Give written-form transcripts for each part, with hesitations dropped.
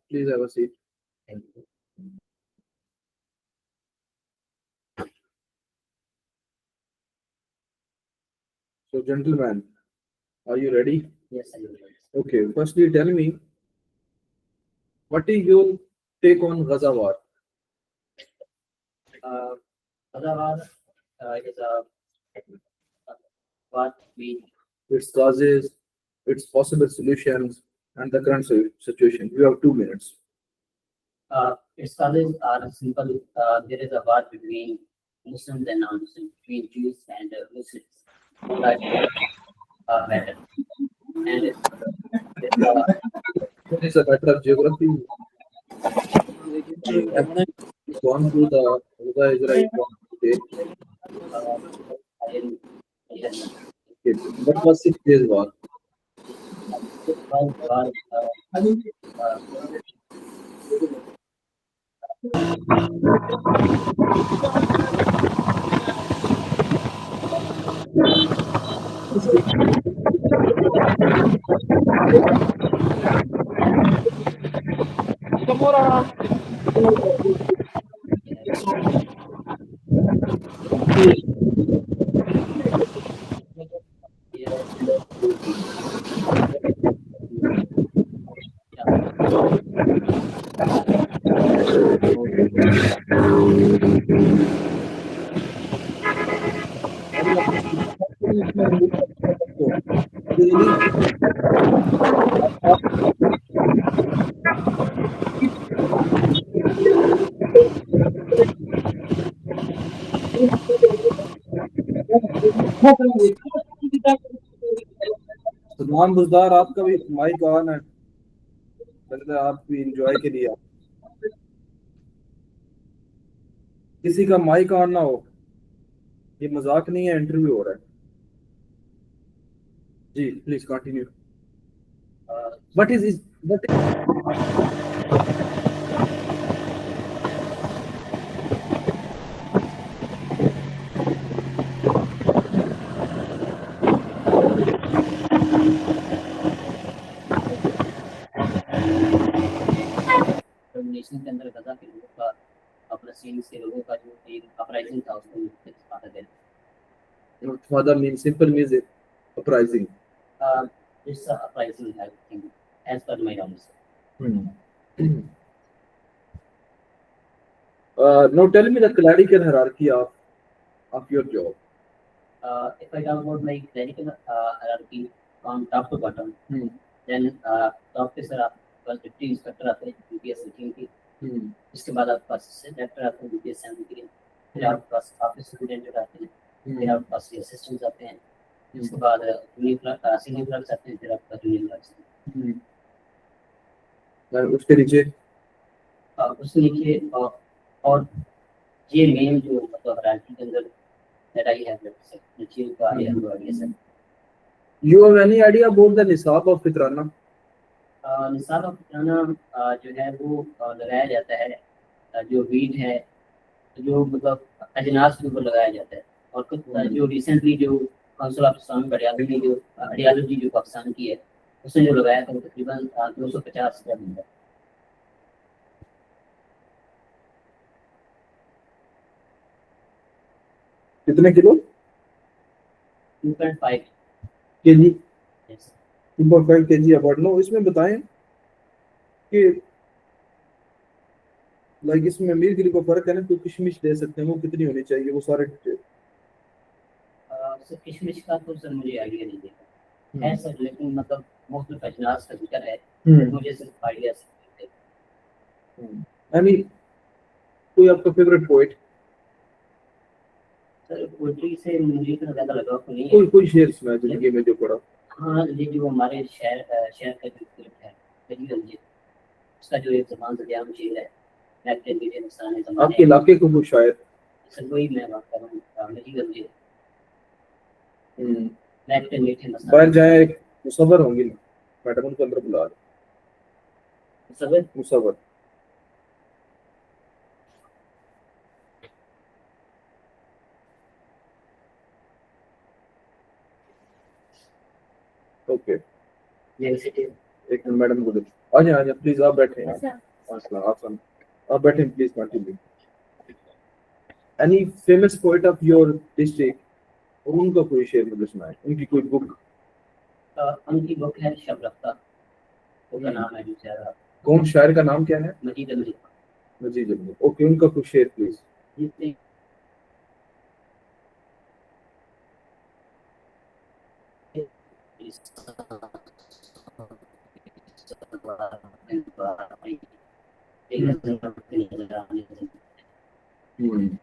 Please have a seat. Thank you. So, gentlemen, are you ready? Yes, I will. Okay, firstly, tell me, what is your take on Gaza war? Otherwise, is a what we Its causes, its possible solutions, and the current situation. You have 2 minutes. its causes are simple. There is a war between Muslims and non-Muslims, between Jews and Muslims. Like, matter. And It's a matter of geography. Gone through the Gaza-Israel conflict. I am Okay, what was 6 days war? Salman Buzdar, आपका भी mic on है, लगता है आप भी enjoy के लिए किसी का माइक ऑन ना हो, ये मजाक नहीं है, इंटरव्यू हो रहा है जी। Please continue. What is nation के अंदर गजा के लोगों का फलस्तीन के लोगों का जो एक अपराइजिंग था उसको इस्तेमाल कर father means simple means uprising. It's a uprising, I think, as per my knowledge. Now tell me the clerical hierarchy of your job. If I talk about my clerical hierarchy from top to bottom, then top पे sir आपके पास deputy inspector आते हैं BPS setting की, इसके बाद आपके पास assistant director आते हैं बीपीएस सेटिंग के लिए, फिर आपके पास ऑफिस सुपरिटेंडेंट आते हैं, फिर आपके पास असिस्टेंट्स आते हैं, इसके बाद सीनियर क्लर्क्स आते हैं, फिर आपका जूनियर क्लर्क्स उसके नीचे और ये मेन जो मतलब हायरार्की के अंदर that I have the chief sir. You have any idea about the निसाब of फितराना? निसाब ऑफ फितराना जो है वो लगाया जाता है, जो वीट है जो मतलब अजनास के ऊपर लगाया जाता है, और कुछ जो रिसेंटली जो काउंसिल ऑफ इस्लामिक बड़ियालजी जो आइडियोलॉजी जो पाकिस्तान की है उसने जो लगाया था वो तकरीबन 250 ग्राम है। कितने kilo? 2.5 KG. 2.5 KG about. No, इसमें बताएं कि लाइक इसमें मीरगिरी को फर्क है ना, तो किशमिश दे सकते हैं, वो कितनी होनी चाहिए, वो सारे सर किशमिश का तो सर मुझे आइडिया नहीं देगा है सर, लेकिन मतलब मुख्तलिफ अजनास का जिक्र है, मुझे सिर्फ आइडिया से यानी कोई आपका फेवरेट पोएट? सर पोएट्री से मुझे इतना ज़्यादा लगाव नहीं है, कोई शेर सुना जिंदगी में जो पढ़ा? हाँ, ये जो हमारे शहर का जो स्क्रिप्ट है रंजीत, उसका जो एक ज़बान से ध्यान शेर है, आपके इलाके को वो शायर सर वही मैं बात कर रहा हूँ रंजीत। बाहर जाए, मुसव्वर होंगी ना, मैडम उनको अंदर बुला मुसव्वर मुसव्वर ओके, यूनिवर्सिटी। एक मिनट मैडम को दो। आ जाए प्लीज, आप बैठे हैं। आप बैठे please, continue. Any famous poet of your district, और उनका कोई शेर मुझे सुनाए, उनकी कोई बुक। उनकी बुक है शब रफ्ता, उनका नाम है जो कौन शायर का नाम क्या है? मजीद अली। मजीद अली, ओके, उनका कुछ शेर प्लीज। जितने हम्म,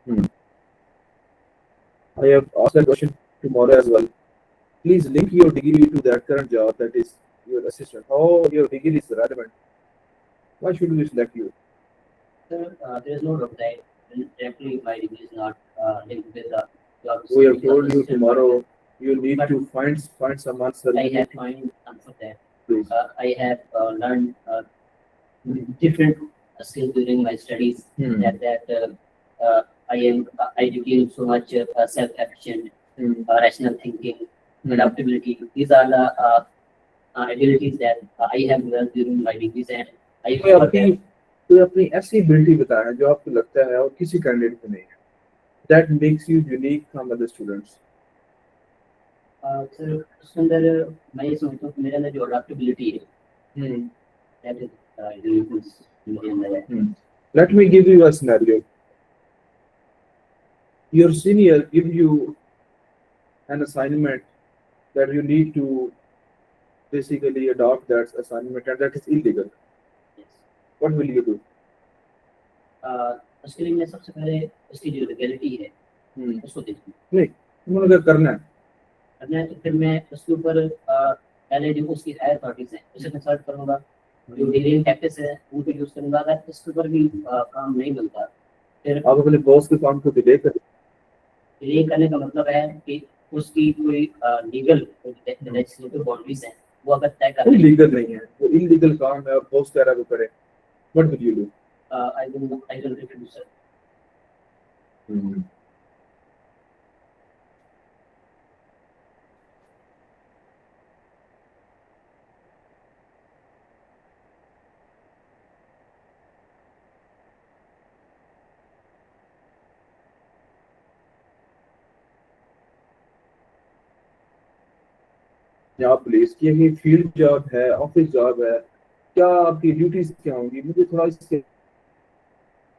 Hmm. I have asked that question tomorrow as well. Please link your degree to that current job, that is your assistant. How your degree is relevant? Why should we select you? Sir, there is no doubt that directly my degree is not linked with the job. We have description of told you assistant, tomorrow you need but to find some answer. I have find answer that. Please. I have learned different skills during my studies. Hmm. I became so much self-efficient, rational thinking, Hmm. adaptability. These are the abilities that I have learned during my degrees, and I कोई अपनी ऐसी ability बताया जो आपको लगता है और किसी कैंडिडेट को नहीं है, that makes you unique from other students. Sir उसके अंदर मैं ये समझता हूँ कि मेरे अंदर जो अडेप्टेबिलिटी है, that is uniqueness मेरे अंदर है। Let me give you a scenario. Your senior give you an assignment that you need to basically adopt that assignment, and that is illegal. Yes. What will you do? उसके लिए मैं सबसे पहले उसकी जो लीगलिटी है उसको देखूँ। नहीं, तुम अगर करना है तो फिर मैं उसके ऊपर पहले जो उसकी हायर अथॉरिटीज हैं उसे कंसल्ट करूँगा, जो डीलिंग टैक्टिस है उनको यूज करूँगा। अगर इसके ऊपर भी काम नहीं मिलता फिर आप अपने बॉस के काम को डिले करें। डिले करने का मतलब है कि उसकी कोई लीगल लेजिस्लेटिव बाउंड्रीज हैं वो अगर तय कर लीगल नहीं है, वो इलीगल काम है और बॉस कह रहा है वो करे, what will you do? I will refuse sir. आप प्लेस की ये फील्ड जॉब है, ऑफिस जॉब है, क्या आपकी ड्यूटीज क्या होंगी? मुझे थोड़ा इसके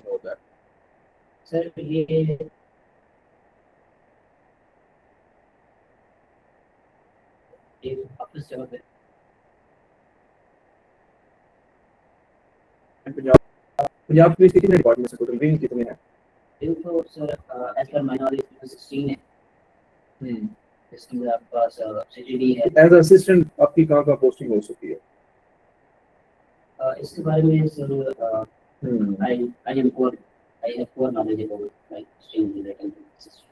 होता है सर। ये ऑफिस जॉब है। पंजाब पुलिस के कितने डिपार्टमेंट्स हैं, टोटल विंग कितने हैं? तो sir as per my knowledge 16 है। इसके अंदर आपके पास सीजीडी है। एज असिस्टेंट आपकी कहाँ पोस्टिंग हो सकती है? इसके बारे में sir I have poor knowledge about like stream related system.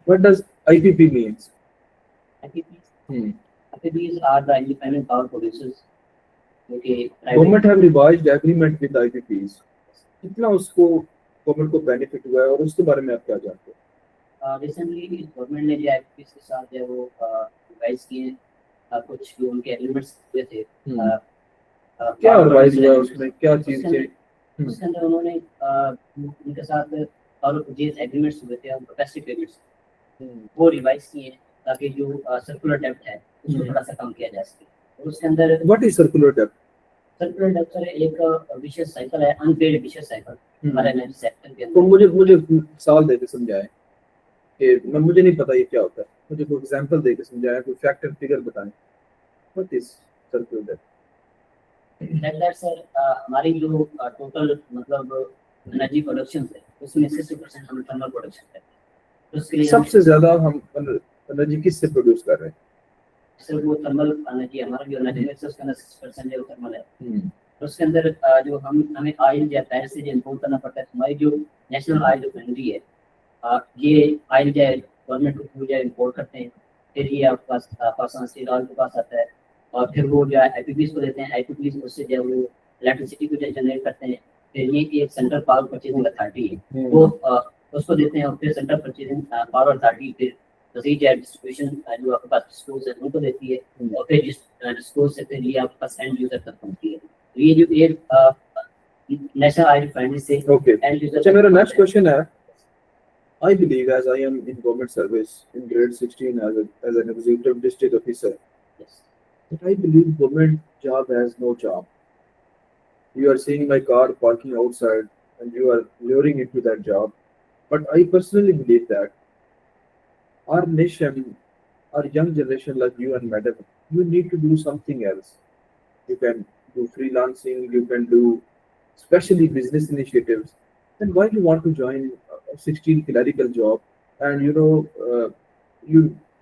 What does IPP means? IPPs are the independent power producers. Okay, Government have revised agreement with IPPs. कितना उसको गवर्नमेंट को बेनिफिट हुआ है और उसके बारे में आप क्या जानते हो? रिसेंटली गवर्नमेंट ने जो IPPs के साथ जो वो रिवाइज किए कुछ जो उनके एग्रीमेंट्स हुए थे। क्या रिवाइज हुआ उसमें, क्या चीज थी? उसके अंदर उन्होंने उनके साथ और जिस एग्रीमेंट्स हुए थे कैपेसिटी पेमेंट्स वो रिवाइज किए ताकि जो सर्कुलर डेब्ट है उसको थोड़ा सा कम किया जा सके। और उसके अंदर व्हाट इज सर्कुलर डेब्ट? सर्कुलर डेब्ट सर एक विशियस साइकिल है, अनपेड विशियस साइकिल हमारे एनर्जी सेक्टर के अंदर। तो मुझे सवाल देके समझाएं कि मुझे नहीं पता ये क्या होता है, मुझे कोई एग्जांपल देके समझाएं, कोई फैक्ट एंड फिगर बताएं। व्हाट इज सर्कुलर डेब्ट? दैट सर हमारी जो टोटल मतलब एनर्जी प्रोडक्शन है उसमें 60% हम थर्मल प्रोडक्शन करते हैं। तो उसके लिए सबसे ज्यादा हम एनर्जी किससे प्रोड्यूस कर रहे हैं? सर वो थर्मल एनर्जी हमारा जो एनर्जी मिक्स है उसका 60% जो थर्मल है। तो उसके अंदर जो हमें ऑयल या पैर से जो इम्पोर्ट करना पड़ता है, हमारी जो नेशनल ऑयल रिफाइनरी है, ये ऑयल जो है गवर्नमेंट के थ्रू जो इम्पोर्ट करते हैं, फिर ये आपके पास पाकिस्तान स्टेट ऑयल के पास आता है, और फिर वो जो है IPPs को देते हैं, IPPs उससे जो है वो इलेक्ट्रिसिटी को जनरेट करते हैं, फिर ये एक सेंट्रल पावर परचेजिंग अथॉरिटी है, वो उसको देते हैं, और फिर सेंट्रल परचेजिंग पावर अथॉरिटी फिर मजीद जो है डिस्ट्रीब्यूशन जो आपके पास डिस्पोज है उनको देती है, और फिर डिस्पोज से फिर ये आपके पास एंड यूजर तक पहुंचती है। तो ये जो एक नेशनल ऑयल रिफाइनरी से Okay. And user. अच्छा, मेरा नेक्स्ट क्वेश्चन है, I believe as I am in government service in grade 16 as an executive district officer, but I believe government job has no job. You are seeing my car parking outside and you are luring into that job. But I personally believe that our nation, our young generation like you and madam, you need to do something else. You can do freelancing, you can do especially business initiatives. Then why do you want to join a 16 clerical job and you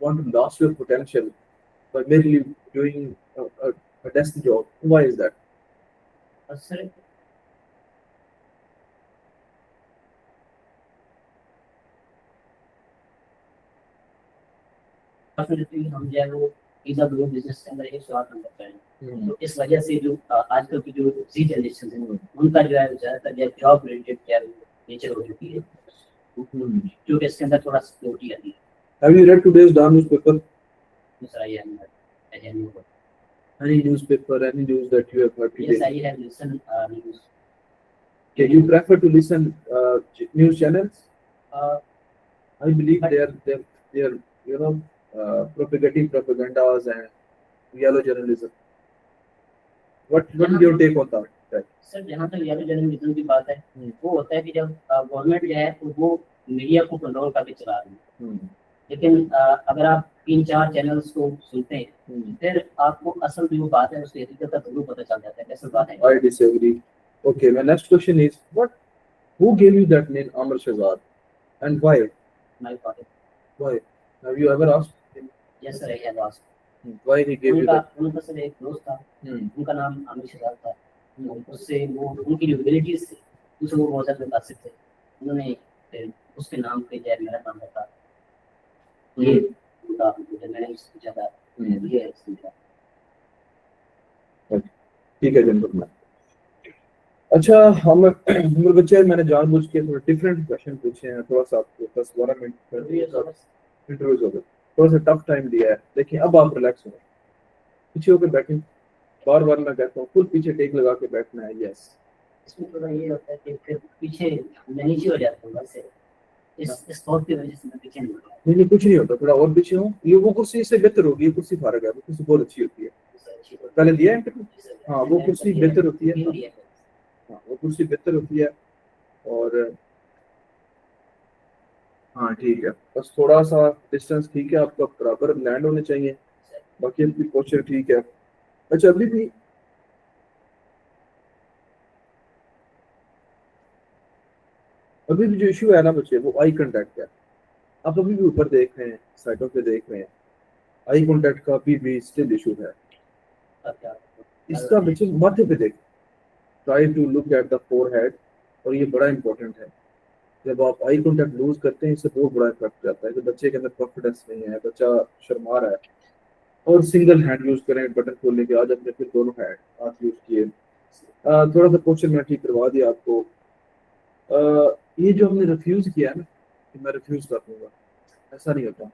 want to lose your potential by merely doing a desk job? Why is that? Sir हम जो है वो is of doing business के अंदर एक स्वार्थ हम करते हैं, तो इस वजह से जो आजकल की जो जी जनरेशन है उनका जो है ज्यादातर जो जॉब रिलेटेड क्या नेचर हो चुकी है, क्योंकि इसके अंदर थोड़ा सिक्योरिटी आती है। Have you read today's Dawn newspaper? दूसरा ये है Any newspaper, any news that you have heard today? yes, I have listened news. Okay, you prefer to listen news channels? I believe But- they are propagating propagandas and yellow journalism. What is your take on that? Sir जहाँ तक yellow journalism की बात है, वो होता है कि जब गवर्नमेंट जो है वो मीडिया को कंट्रोल करके चला रही है, लेकिन अगर आप 3-4 चैनल्स को सुनते हैं फिर आपको असल जो बात है उसकी हकीकत का जरूर पता चल जाता है कैसे बात है। I disagree. Okay, my next question is, who gave you that name Amr Shahzad and why? My father. Why? Have you ever asked him Yes sir, I have asked. why he gave you that? उनका sir एक दोस्त था, उनका नाम आमिर शहजाद था, उससे वो उनकी जो एबिलिटीज थी उससे वो बहुत ज्यादा मुतासिर थे, उन्होंने फिर उसके नाम पे जो है मेरा नाम रखा, ये उनका जो मैंने सोचा था ये है इसका। ठीक है जनरल। अच्छा, हम मेरे बच्चे मैंने जानबूझ के थोड़ा डिफरेंट क्वेश्चन पूछे हैं, थोड़ा सा आपको 10-12 मिनट इंटरव्यूज हो गए, थोड़ा सा टफ टाइम दिया है, देखिए अब आप रिलैक्स हो, पीछे होकर बैठें, बार बार मैं कहता हूँ फुल पीछे टेक लगा के बैठना है। यस, इसमें थोड़ा ये होता है कि फिर पीछे मैं नीचे हो जाता हूँ, वैसे इस थॉट की वजह से मैं पीछे नहीं होता। नहीं कुछ नहीं होता, थोड़ा और पीछे हो, ये वो कुर्सी इससे बेहतर होगी, ये कुर्सी फारग है, वो कुर्सी बहुत अच्छी होती है, पहले दिया है इंटरव्यू। हाँ, वो कुर्सी बेहतर होती है, हाँ वो कुर्सी बेहतर होती है, और हाँ ठीक है, बस थोड़ा सा डिस्टेंस ठीक है, आपका बराबर लैंड होने चाहिए, बाकी आपकी पोस्चर ठीक है। अच्छा, अभी भी जो इशू है ना बच्चे, वो आई कांटेक्ट है। आप अभी भी ऊपर देख रहे हैं, साइटों पे देख रहे हैं, आई कांटेक्ट का भी स्टिल इशू है। इसका बच्चे माथे पे देख, try to look at the forehead, और ये बड़ा इंपॉर्टेंट है। जब आप आई कांटेक्ट लूज करते हैं इससे बहुत बड़ा इफेक्ट रहता है कि बच्चे के अंदर कॉन्फिडेंस नहीं है, बच्चा शर्मा रहा है। और सिंगल हैंड यूज करें बटन खोलने के, आज अपने फिर दोनों हैंड हाथ यूज किए। थोड़ा सा क्वेश्चन मैं ठीक करवा दिया आपको। ये जो हमने रिफ्यूज किया है ना कि मैं रिफ्यूज कर दूंगा, ऐसा नहीं होता।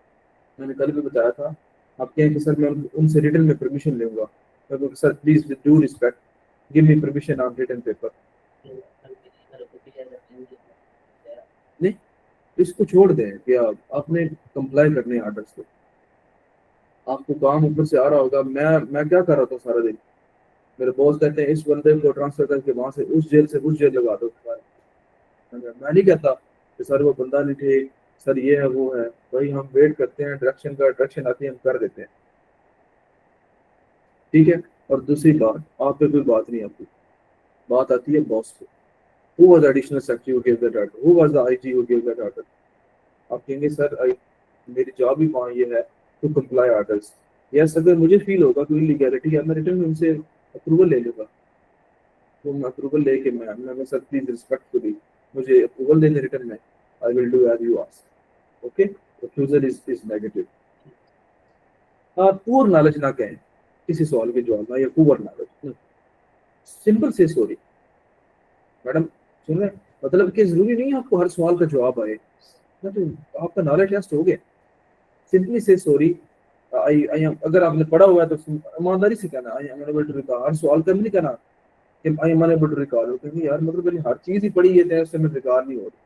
मैंने कल भी बताया था, आप कहें कि सर मैं उनसे रिटन में परमिशन लूंगा, मैं sir please with due respect give me permission on written paper. नहीं, इसको छोड़ दें कि आपने कंप्लाई करने ऑर्डर्स को। आपको काम ऊपर से आ रहा होगा, मैं क्या कर रहा था सारा दिन, मेरे बॉस कहते हैं इस बंदे को ट्रांसफर करके वहां से उस जेल लगा दो। मैं नहीं कहता कि सर वो बंदा नहीं ठीक, सर ये है वो है, भाई हम वेट करते हैं डायरेक्शन आती है, हम कर देते हैं, ठीक है। और दूसरी बात, आप पे कोई बात नहीं आती, बात आती है बॉस पे। Who was the additional secretary who gave that order? Who was the IG who gave that order? आप कहेंगे सर मेरी जॉब ही वहाँ ये है टू कंप्लाई ऑर्डर्स। यस, अगर मुझे फील होगा कोई इलीगैलिटी है, मैं रिटर्न में उनसे अप्रूवल ले लूंगा, तो मैं अप्रूवल लेके मैं सर प्लीज रिस्पेक्टफुली मुझे अप्रूवल देने रिटर्न में, I will do as you ask. Okay, refusal is negative. Poor knowledge ना कहें किसी सवाल के जवाब में, या पुअर नॉलेज, सिंपल से सॉरी मैडम, सुन रहे हैं? मतलब कि जरूरी नहीं है आपको हर सवाल का जवाब आए ना, तो आपका नॉलेज टेस्ट हो गया, सिंपली से सॉरी आई आई अगर आपने पढ़ा हुआ है तो ईमानदारी से कहना I am unable to recall, हर सवाल का नहीं कहना कि I am unable to recall, क्योंकि यार मतलब मैंने हर चीज ही पढ़ी है तो मैं रिकॉल नहीं हो रही,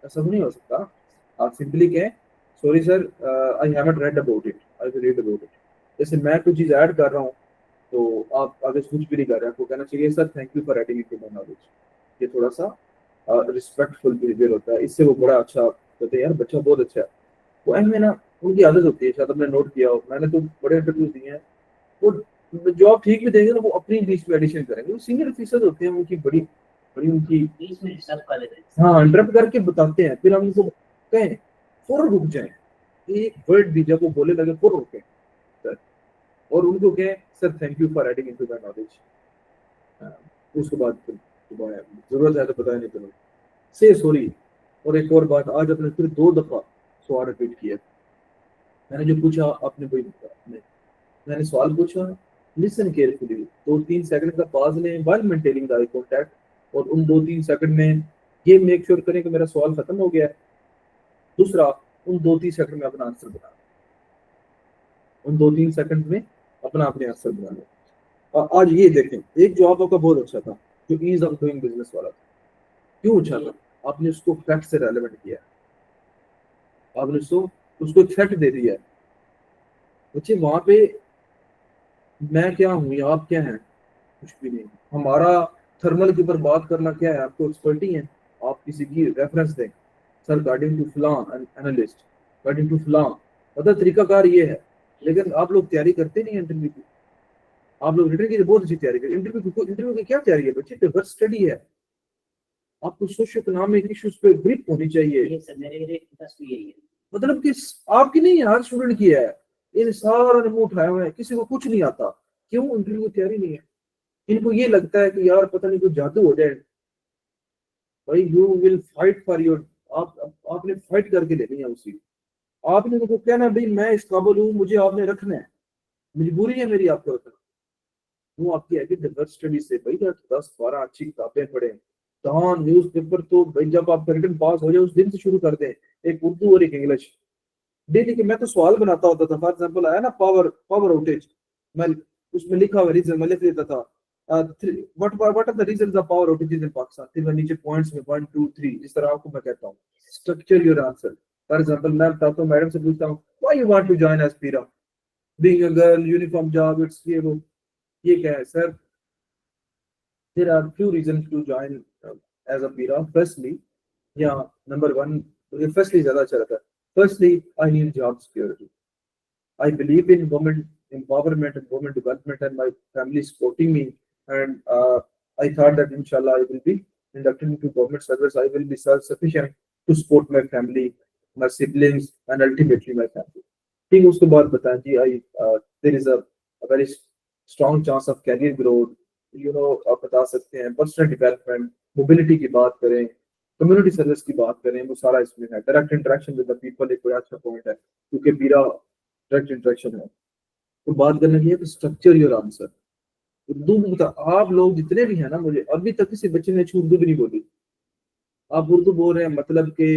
ऐसा नहीं हो सकता। आप सिंपली कहें sorry sir, I haven't read about it, I will read about it. जैसे मैं कुछ चीज ऐड कर रहा हूँ तो आप आगे कुछ भी नहीं कर रहे हैं, आपको कहना चाहिए sir thank you for adding it to my knowledge. ये थोड़ा सा रिस्पेक्टफुल बिहेवियर होता है, इससे वो बड़ा अच्छा कहते हैं यार बच्चा बहुत अच्छा है। वो में ना उनकी आदत होती है, शायद आपने नोट किया हो, मैंने तो बड़े इंटरव्यूज दिए हैं, वो जॉब ठीक भी देंगे ना वो अपनी इंग्लिश में एडिशन करेंगे, वो सीनियर ऑफिसर होते हैं, उनकी बड़ी बड़ी उनकी बीच में डिस्टर्ब कर देते हैं। हाँ इंटरप्ट करके बताते हैं, फिर हम उनको कहें फौरन रुक जाए, एक वर्ड भी जब वो बोले लगे फौरन रुके सर, और उनको कहें sir thank you for adding into my knowledge. उसके बाद फिर जरूरत है तो बताया नहीं तुम्हें से सॉरी। और एक और बात, आज आपने फिर 2 दफा सवाल रिपीट किया, मैंने जो पूछा आपने वही बताया, मैंने सवाल पूछा, लिसन केयरफुली, 2-3 सेकंड का पॉज लें while maintaining the eye contact, और उन 2-3 सेकंड में ये मेक श्योर करें कि मेरा सवाल खत्म हो गया है। दूसरा, उन 2-3 सेकंड में अपना आंसर बना, उन 2-3 सेकंड में अपना अपने आंसर बना लें। और आज ये देखें, एक जवाब आपका बहुत अच्छा था जो ईज ऑफ डूइंग बिजनेस वाला था। क्यों अच्छा था? आपने उसको फैक्ट से रेलेवेंट किया, आपने उसको एक फैक्ट दे दिया है। बच्चे वहां पे मैं क्या हूँ या आप क्या हैं, कुछ भी नहीं। हमारा थर्मल के ऊपर बात करना क्या है, आपको एक्सपर्टी है, आप किसी की रेफरेंस दें सर अकॉर्डिंग टू फलां एनालिस्ट, अकॉर्डिंग टू फलां, मतलब तरीकाकार ये है। लेकिन आप लोग तैयारी करते नहीं इंटरव्यू की, आप लोग रिटर्न की बहुत अच्छी तैयारी करते, इंटरव्यू की क्या तैयारी है बच्चे, रिवर्स स्टडी है। आपको सोशो इकोनॉमिक इश्यूज पे ग्रिप होनी चाहिए। ये सर मेरे इंटरेस्ट भी यही है। मतलब कि आपकी नहीं है, हर स्टूडेंट की है। इन सारा ने मुंह उठाया हुआ है, किसी को कुछ नहीं आता, क्यों? इंटरव्यू की तैयारी नहीं है। इनको ये लगता है कि यार पता नहीं कुछ जादू हो जाए। भाई you will fight for your, आपने फाइट करके लेनी है उसी। आपने उनको कहना भाई मैं इस काबिल हूँ, मुझे आपने रखना है, मजबूरी है मेरी आपको रखना। वो आपकी है कि रिवर्स स्टडी से भाई 10-12 अच्छी किताबें पढ़े, जहाँ न्यूज पेपर तो भाई जब आप रिटर्न पास हो जाए उस दिन से शुरू कर दें, एक उर्दू और एक इंग्लिश डेली के। मैं तो सवाल बनाता होता था, फॉर एग्जांपल आया ना पावर आउटेज, मैं उसमें लिखा हुआ रीजन मैं लिख देता था, what are the reasons of power outages in Pakistan, फिर मैं नीचे पॉइंट्स में 1 2 3 जिस तरह आपको मैं कहता हूँ structure your answer. For example मैं बताता हूँ, मैडम से पूछता हूँ why you want to join as पीरा, being a girl, uniform job, it's ये क्या है sir? There are few reasons to join as a पीरा। फर्स्टली, या नंबर 1, फर्स्टली ज्यादा अच्छा रहता है। Firstly I need job security, I believe in women empowerment and women development, and my family is supporting me. And I thought that inshallah I will be inducted into government service. I will be self-sufficient to support my family, my siblings, and ultimately my family. ठीक है, उसके बाद बताएं जी, there is a very strong chance of career growth. आप बता सकते हैं personal development, mobility की बात करें, कम्युनिटी सर्विस की बात करें, वो सारा इसमें है। Direct interaction with the people एक बड़ा अच्छा पॉइंट है, क्योंकि मेरा डायरेक्ट इंटरेक्शन है। तो बात करने की है तो स्ट्रक्चर योर आंसर। उर्दू में आप लोग जितने भी हैं ना, मुझे अभी तक किसी बच्चे ने अच्छी उर्दू भी नहीं बोली। आप उर्दू बोल रहे हैं मतलब के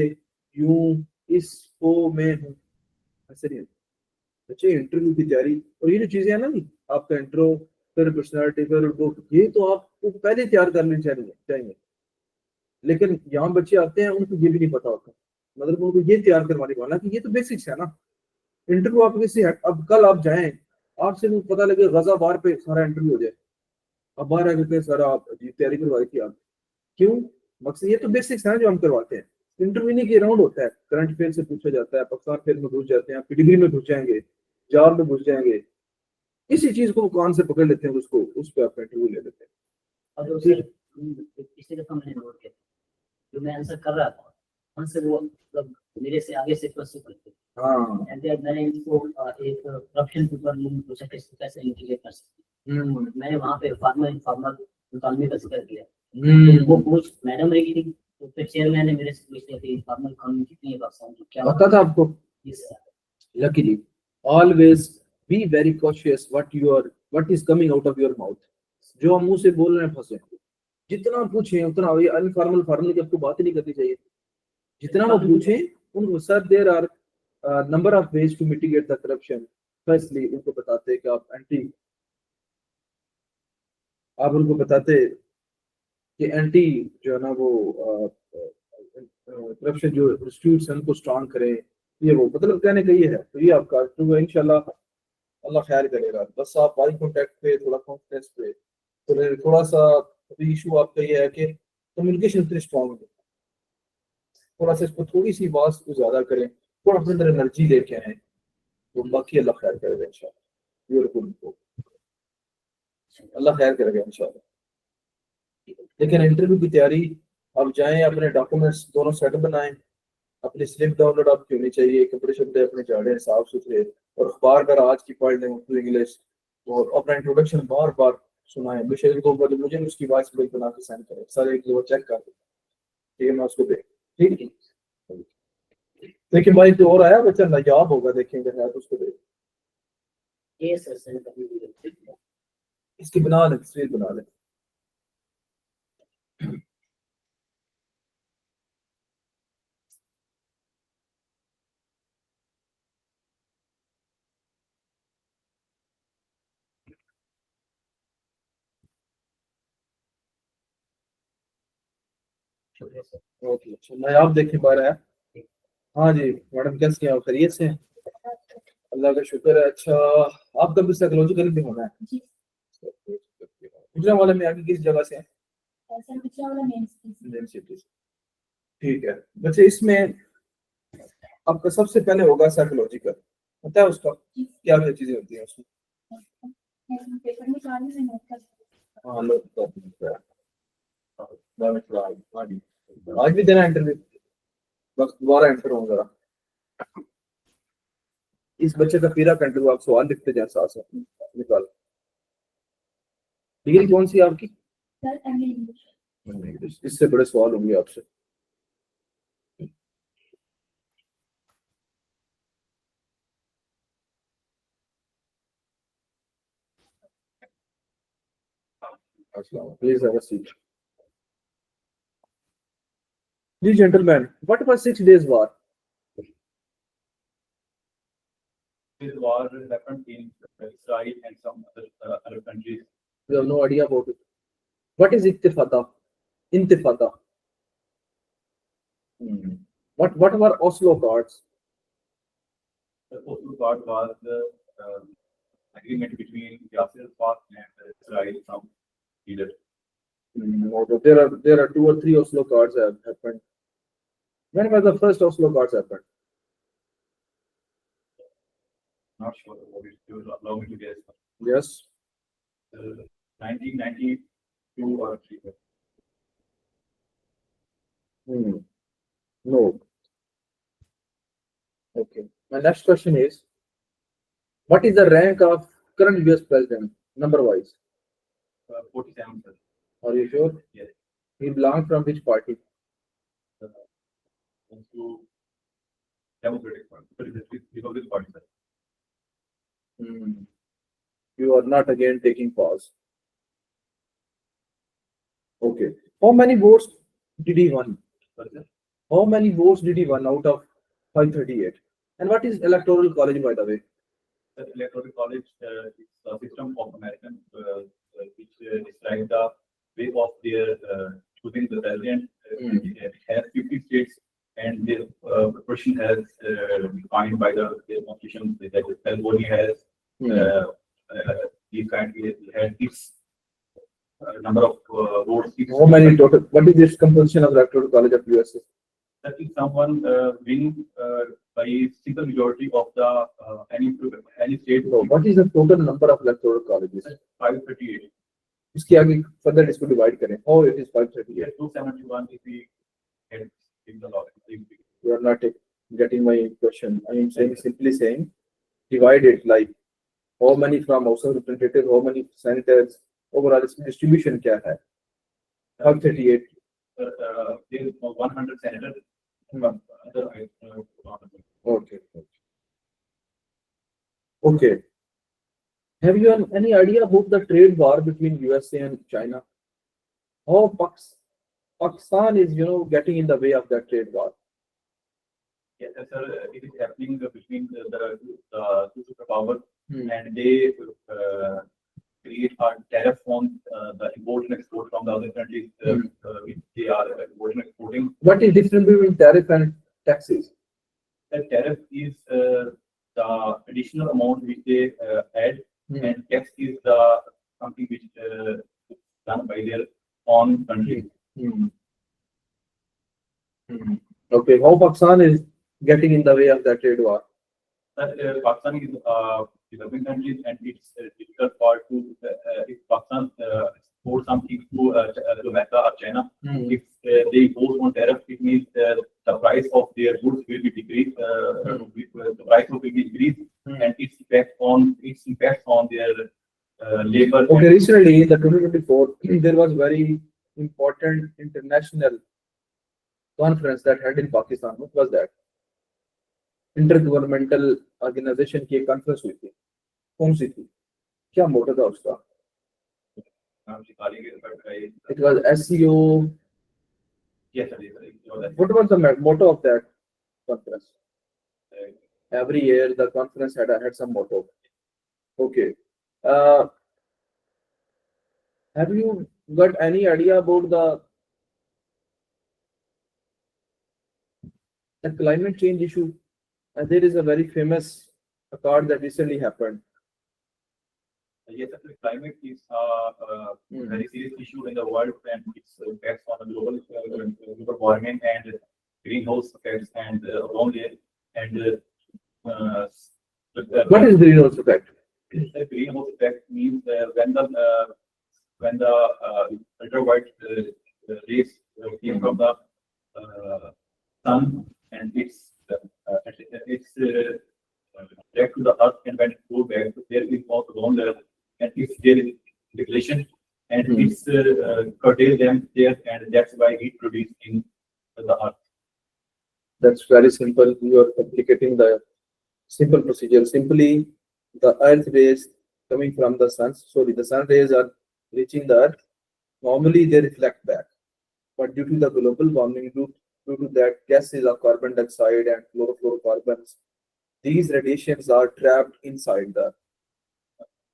यूं, इसको मैं हूँ, ऐसे नहीं है। बच्चे इंटरव्यू की तैयारी और ये जो चीजें हैं ना जी, आपका इंट्रो, फिर पर्सनैलिटी, फिर उर्दू, ये तो आपको पहले तैयार कर लेनी चाहिए। लेकिन यहाँ बच्चे आते हैं उनको ये भी नहीं पता होता, मतलब उनको ये तैयार करवाने वाला कि ये तो बेसिक्स है ना। इंटरव्यू आप किसी, अब कल आप जाएं, आपसे भी पता लगे गजा बार पे सारा इंटरव्यू हो जाए, अब बाहर आगे पे सारा आप जी तैयारी करवाई थी आप, क्यों? मकसद ये तो बेसिक्स है जो हम करवाते हैं। इंटरव्यू नहीं के राउंड होता है, करंट अफेयर से पूछा जाता है, पाकिस्तान फेयर में घुस जाते हैं, डिग्री में घुस जाएंगे, जॉब में घुस जाएंगे, इसी चीज को कान से पकड़ लेते हैं, उसको उस पर आप इंटरव्यू ले लेते हैं। और सर पिछली दफा मैंने नोट किया, जो मैं आंसर कर रहा था आंसर वो मतलब मेरे से आगे से क्वेश्चन करते। हाँ, एंड देन मैंने इनको एक करप्शन के ऊपर पूछा कि इसको कैसे इंटीग्रेट कर सकते हैं। मैंने वहाँ पे फार्मर इनफॉर्मल कॉलोनी का जिक्र किया, हम्म, वो पोस्ट मैडम रही थी, तो फिर चेयरमैन ने मेरे से पूछा कि फॉर्मल कॉलोनी कितनी है पाकिस्तान की, क्या पता था आपको? Yes, sir. Luckily, always be very cautious what is coming out of your mouth. जो हम मुंह से बोल रहे हैं फंसे, जितना पूछें उतना, ये अनफॉर्मल फॉर्मल की आपको बात ही नहीं करनी चाहिए, जितना वो पूछें उनको। Sir there are number of ways to mitigate the corruption. Firstly उनको बताते कि आप उनको बताते कि एंटी जो है ना वो करप्शन जो इंस्टीट्यूट्स हैं उनको स्ट्रांग करें, ये वो मतलब कहने का ये है। तो ये आपका तो इंशाल्लाह अल्लाह खैर करेगा। बस आप आई कांटेक्ट पे थोड़ा कॉन्फिडेंस पे, तो थोड़ा सा अभी इशू आपका ये है कि कम्युनिकेशन इतनी स्ट्रांग है, थोड़ा सा इसको थोड़ी सी आवाज को ज्यादा करें, थोड़ा अपने अंदर एनर्जी लेके आए, तो बाकी अल्लाह खैर करेगा इंशाल्लाह। बिल्कुल, अल्लाह खैर करेगा इंशाल्लाह। लेकिन इंटरव्यू की तैयारी, आप जाएं अपने डॉक्यूमेंट्स दोनों सेट बनाएं, अपनी स्लिप डाउनलोड आपकी होनी चाहिए, कपड़े शपड़े अपने झाड़े साफ सुथरे, और अखबार अगर आज की पढ़ लें उर्दू इंग्लिश, और अपना इंट्रोडक्शन बार बार सुनाएं। बेशक को मुझे उसकी वॉइस बिल बना के सेंड करें, सर एक दो चेक कर दें, ठीक है, मैं उसको देख, ठीक है। लेकिन भाई तो और आया बच्चा नायाब होगा, देखेंगे है तो उसको देख, Yes, sir, sir, कभी इसकी बना लें, तस्वीर बना लें। शुक्रिया सर। ओके, अच्छा नायाब देखें बार है। हाँ जी मैडम, कैसे हैं आप, खैरियत से हैं? अल्लाह का शुक्र है। अच्छा, आपका भी साइकोलॉजिकल भी होना है? गुजरा वाले में आगे किस जगह से हैं? मेन सिटी से। ठीक है बच्चे, इसमें आपका सबसे पहले होगा साइकोलॉजिकल, पता है उसका क्या क्या चीजें होती हैं उसमें? हाँ लो आज भी देना इंटरव्यू, बस दोबारा एंटर होगा जरा। इस बच्चे का पीरा कंटिन्यू, आप सवाल लिखते जाए साथ साथ निकाल। डिग्री कौन सी है आपकी? इंग्लिश। इससे बड़े सवाल होंगे आपसे। Please have a seat. Please, gentlemen, what was 6 days war? This war happened in Israel and some other Arab countries. You have no idea about it. What is Intifada? Intifada. What were Oslo cards? The Oslo Accord was the agreement between Yasser Arafat and Israel from leader. No, there are 2 or 3 Oslo cards have happened. When was the first Oslo cards happened? Not sure about it. You will allow me to guess. Yes. 1992 or 3. No. Okay. My next question is, what is the rank of current US president, number wise? 47, sir. Are you sure? Yes. He belongs from which party? To Democratic Party. Republican Party, sir. You are not again taking pause. Okay. How many votes did he won? Sorry, sir. How many votes did he won out of 538? And what is electoral college, by the way? The Electoral College is a system of American which describes the way of their choosing the president. It has 50 states, and the proportion has defined by their constitution that California has these kind has its number of votes. How many total? What is this composition of electoral college of USA? That is someone win by single majority of the any state. So what is the total number of electoral colleges? 538. इसके आगे further इसको divide करें. How it is 538? 271 if we get in the law. You are not getting my question. I am saying simply saying divide it like how many from House of Representatives, how many senators, overall इसमें distribution क्या है? Hub 38. There is 100 senators. Okay. Okay. Have you any idea about the trade war between USA and China? How Pakistan is, getting in the way of that trade war? Yes, sir. It is happening between the two superpowers, Hmm. and they create a tariff on the import and export from the other countries which they are importing and exporting. What is difference between tariff and taxes? The tariff is the additional amount which they add, Hmm. and tax is the something which done by their own country. Hmm. Hmm. Okay, how Pakistan is getting in the way of that trade war? Pakistan is developing countries, and it's difficult part to if Pakistan export something to Mecca or China. Hmm. If they impose on tariff, it means the price of their goods will be decreased. The price will be decreased, Hmm. and its impact on their labor. Okay, recently in the 2024, there was very important international conference that held in Pakistan. What was that? Intergovernmental organization की एक conference हुई थी. कौन सी थी? क्या मोटा था उसका? It was SEO. Yes, sir. Yes, sir. You know that. What was the motto of that conference? Every year the conference had some motto. Okay. Have you got any idea about the climate change issue? There is a very famous accord that recently happened. Yes, sir. Climate is a very serious issue in the world, and its impacts on the global warming and greenhouse effects and ozone layer. And What is greenhouse effect? the greenhouse effect means when the ultraviolet rays came from the sun, and it's back to the earth, and when it goes back, there is also ozone layer, and if there is depletion, and it's curtail them there, and that's why heat produced in the earth. That's very simple. You are complicating the simple procedure. Simply, the earth rays coming from the sun. Sorry, the sun rays are reaching the earth. Normally, they reflect back. But due to the global warming, due to that gases of carbon dioxide and chlorofluorocarbons, these radiations are trapped inside the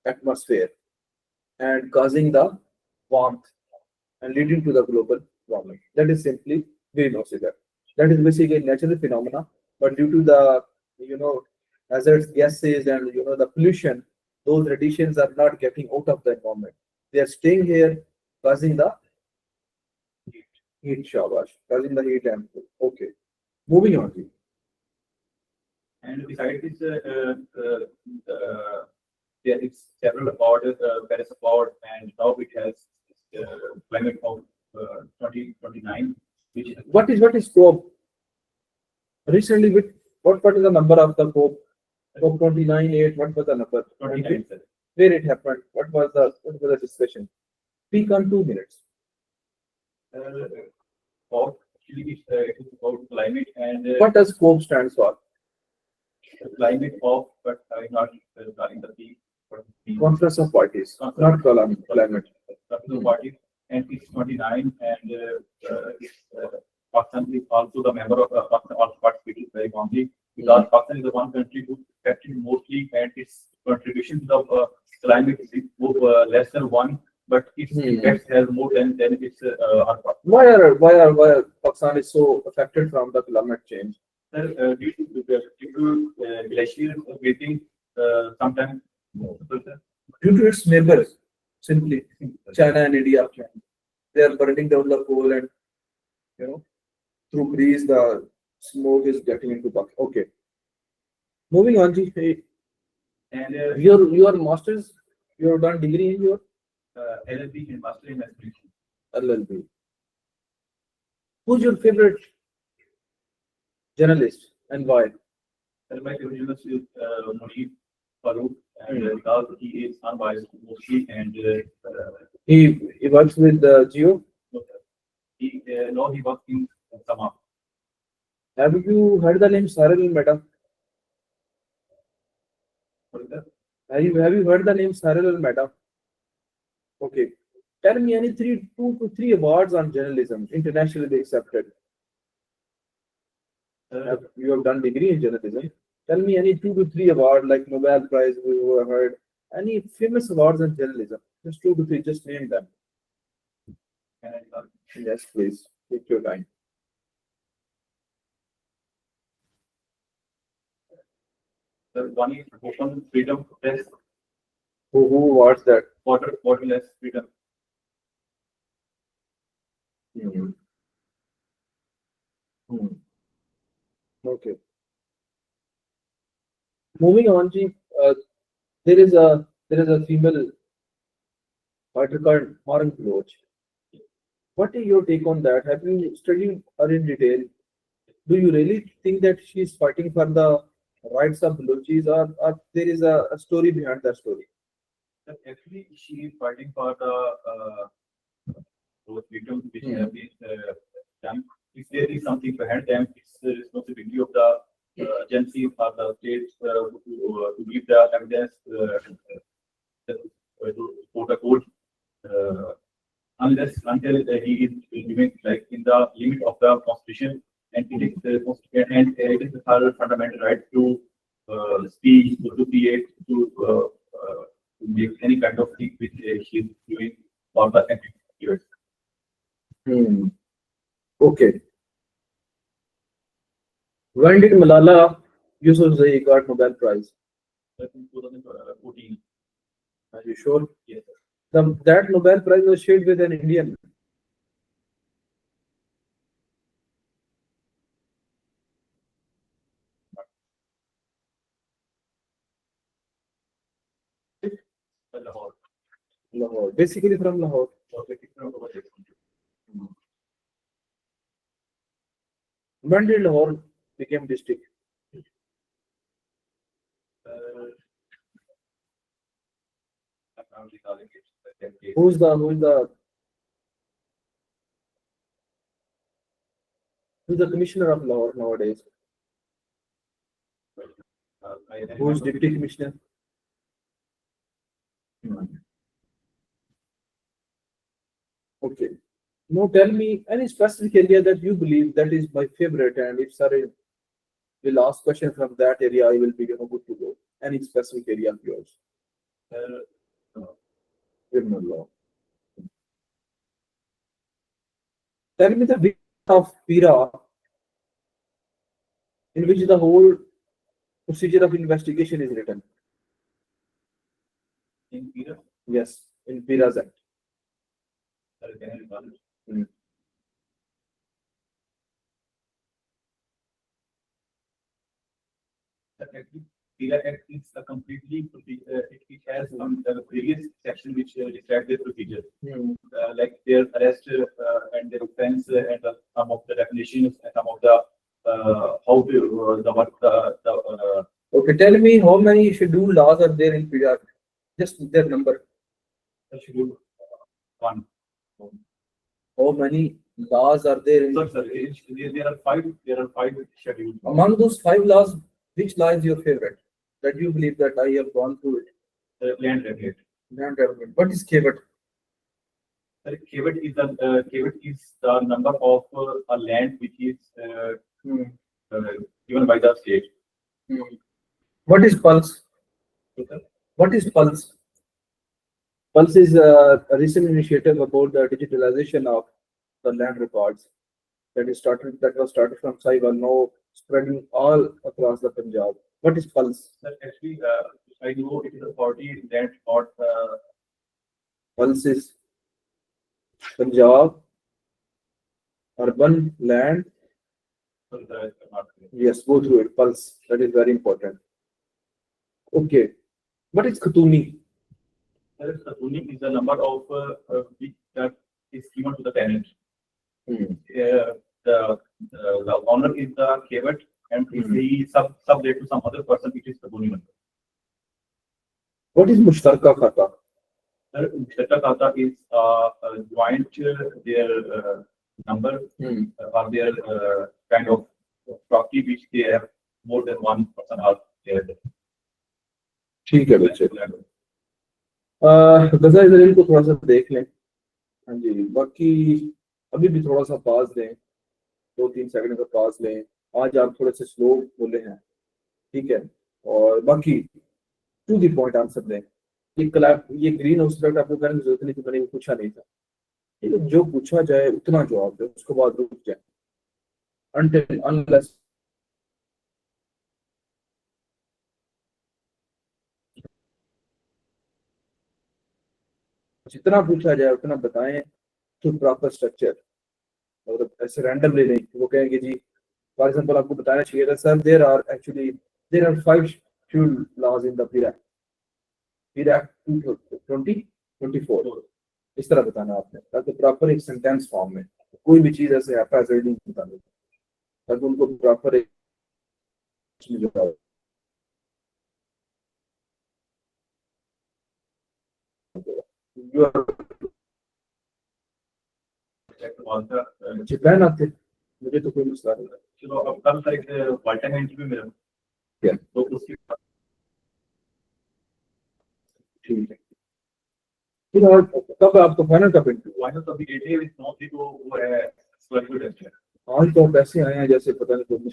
atmosphere and causing the warmth and leading to the global warming. That is simply greenhouse effect. That is basically a natural phenomena, but due to the hazardous gases and the pollution, those radiations are not getting out of the environment. They are staying here, causing the heat showers, causing the heat and okay. Moving on. And besides this, there is several awards, Paris Award, and now it has climate of 2029, which is What is COP? Recently, what is the number of the COP? COP 29.8. What was the number? 29. Sir. Where it happened? What was the discussion? Speak on 2 minutes. COP actually it is about climate and What does COP stands for? climate of, but I'm not regarding the peak. Conference of Parties, not climate. Conference of Parties, and it's 29, and Pakistan is also the member of Pakistan also participated very warmly, because Pakistan is the one country who affected mostly, and its contribution to the climate is less than 1, but its impact has more than its Why are Pakistan is so affected from the climate change? due to glaciers melting sometimes. Due to its neighbors, simply China and India. They are burning down the coal, and through breeze the smoke is getting into Pakistan. Okay. Moving on, ji. Hey, And your masters, you have done degree in your LLB in Master in Administration. LLB. Who's your favorite journalist and why? My favorite journalist is Munif Farooq, And because he is unbiased mostly, and He works with Geo. he no, he works in Sama. Have you heard the name Saril Mehta? What is that? Have you heard the name Saril Mehta? Okay. Tell me any two to three awards on journalism, internationally accepted. You have done degree in journalism. Tell me any two to three award like Nobel Prize we have heard. Any famous awards in journalism? Just two to three, just name them. Can I start? Yes, please. Take your time. One is open freedom press, Who awards that? waterless freedom. Hmm. Hmm. Okay. Moving on, Ji, there is a female fighter called Maran Baloch. What is your take on that? Have you studied her in detail? Do you really think that she is fighting for the rights of Balochis, or there is a story behind that story? Actually, she is fighting for the those victims which have been done. If there is something behind them, it's the responsibility of the agency or the state to give the evidence to support the court. Unless until he is living like in the limit of the constitution, and it is and it is her fundamental right to speak, to create, to make any kind of thing which she is doing for the activity. Hmm. Okay. When did Malala Yousafzai got Nobel Prize? In 2014. Are you sure? Yes. That Nobel Prize was shared with an Indian. Lahore. Lahore. Basically from Lahore. When did Lahore become district? I'm recalling it. Who's the commissioner of Lahore nowadays? Who's deputy commissioner? Okay. Now tell me any specific area that you believe that is my favorite, and if sir will ask question from that area, I will be good to go. Any specific area of yours? Criminal law. Tell me the bit of PIRA in which the whole procedure of investigation is written. In Peter, Yes, in PIRA's Act. can I recall it? Actually, Peter Act is a completely it has some previous section which describes the procedure, like their arrest and their offense and some of the definitions and some of the how to the what the Okay, tell me how many scheduled laws are there in PIRA? Just their number. schedule one. How many laws are there in Sorry, there are five. There are five schedules. among those 5 laws, which law is your favorite? That you believe that I have gone through it. Land regulate. Land development. What is KVET? KVET is the number of a land which is given by the state. What is Pulse? What is Pulse? Pulse is a recent initiative about the digitalization of the land records that was started from Saigon, now spreading all across the Punjab. What is Pulse? Actually, I know it is a party that got Pulse is Punjab, urban land. Yes, go through it. Pulse. That is very important. Okay. What is Khatuni? Khatuni is the number of which that is given to the tenant. The owner is the KVET, and if he sublet to some other person, it is Khatuni number. What is मुश्तरका खाता? Sir, Mushtarka Khata is a joint their number or their kind of property which they have more than one person are there. ठीक है बच्चे। गजा इधर इनको थोड़ा सा देख लें। हाँ जी, बाकी अभी भी थोड़ा सा पास दें, 2-3 सेकंड का पास लें। आज आप थोड़े से स्लो बोले हैं, ठीक है, और बाकी टू दी पॉइंट आंसर दें। ये ग्रीन ऑब्स्ट्रक्ट आपको करने की जरूरत नहीं कि मैंने वो पूछा नहीं था, ठीक है, जो पूछा जाए उतना जवाब दे, उसके बाद रुक जाए। अनटिल अनलेस जितना पूछा जाए उतना बताएं तो प्रॉपर स्ट्रक्चर, और ऐसे रैंडमली नहीं वो कहेंगे जी। फॉर एग्जांपल आपको बताना चाहिए था sir there are 5 fuel laws in the पीरैक 2024, इस तरह बताना आपने, ताकि प्रॉपर एक सेंटेंस फॉर्म में कोई भी चीज ऐसे हैप्पैज़र्डली नहीं बतानी, ताकि उनको प्रॉपर एक जापान आते, मुझे तो कोई मसला नहीं है। चलो अब कल का एक पार्ट टाइम इंटरव्यू मेरा, क्या? तो उसकी ठीक है, फिर और कब आपको फाइनल का इंटरव्यू? फाइनल तो अभी डेट है, इस 9 की तो वो है स्क्वायर है। आज तो पैसे आए हैं जैसे पता नहीं कब।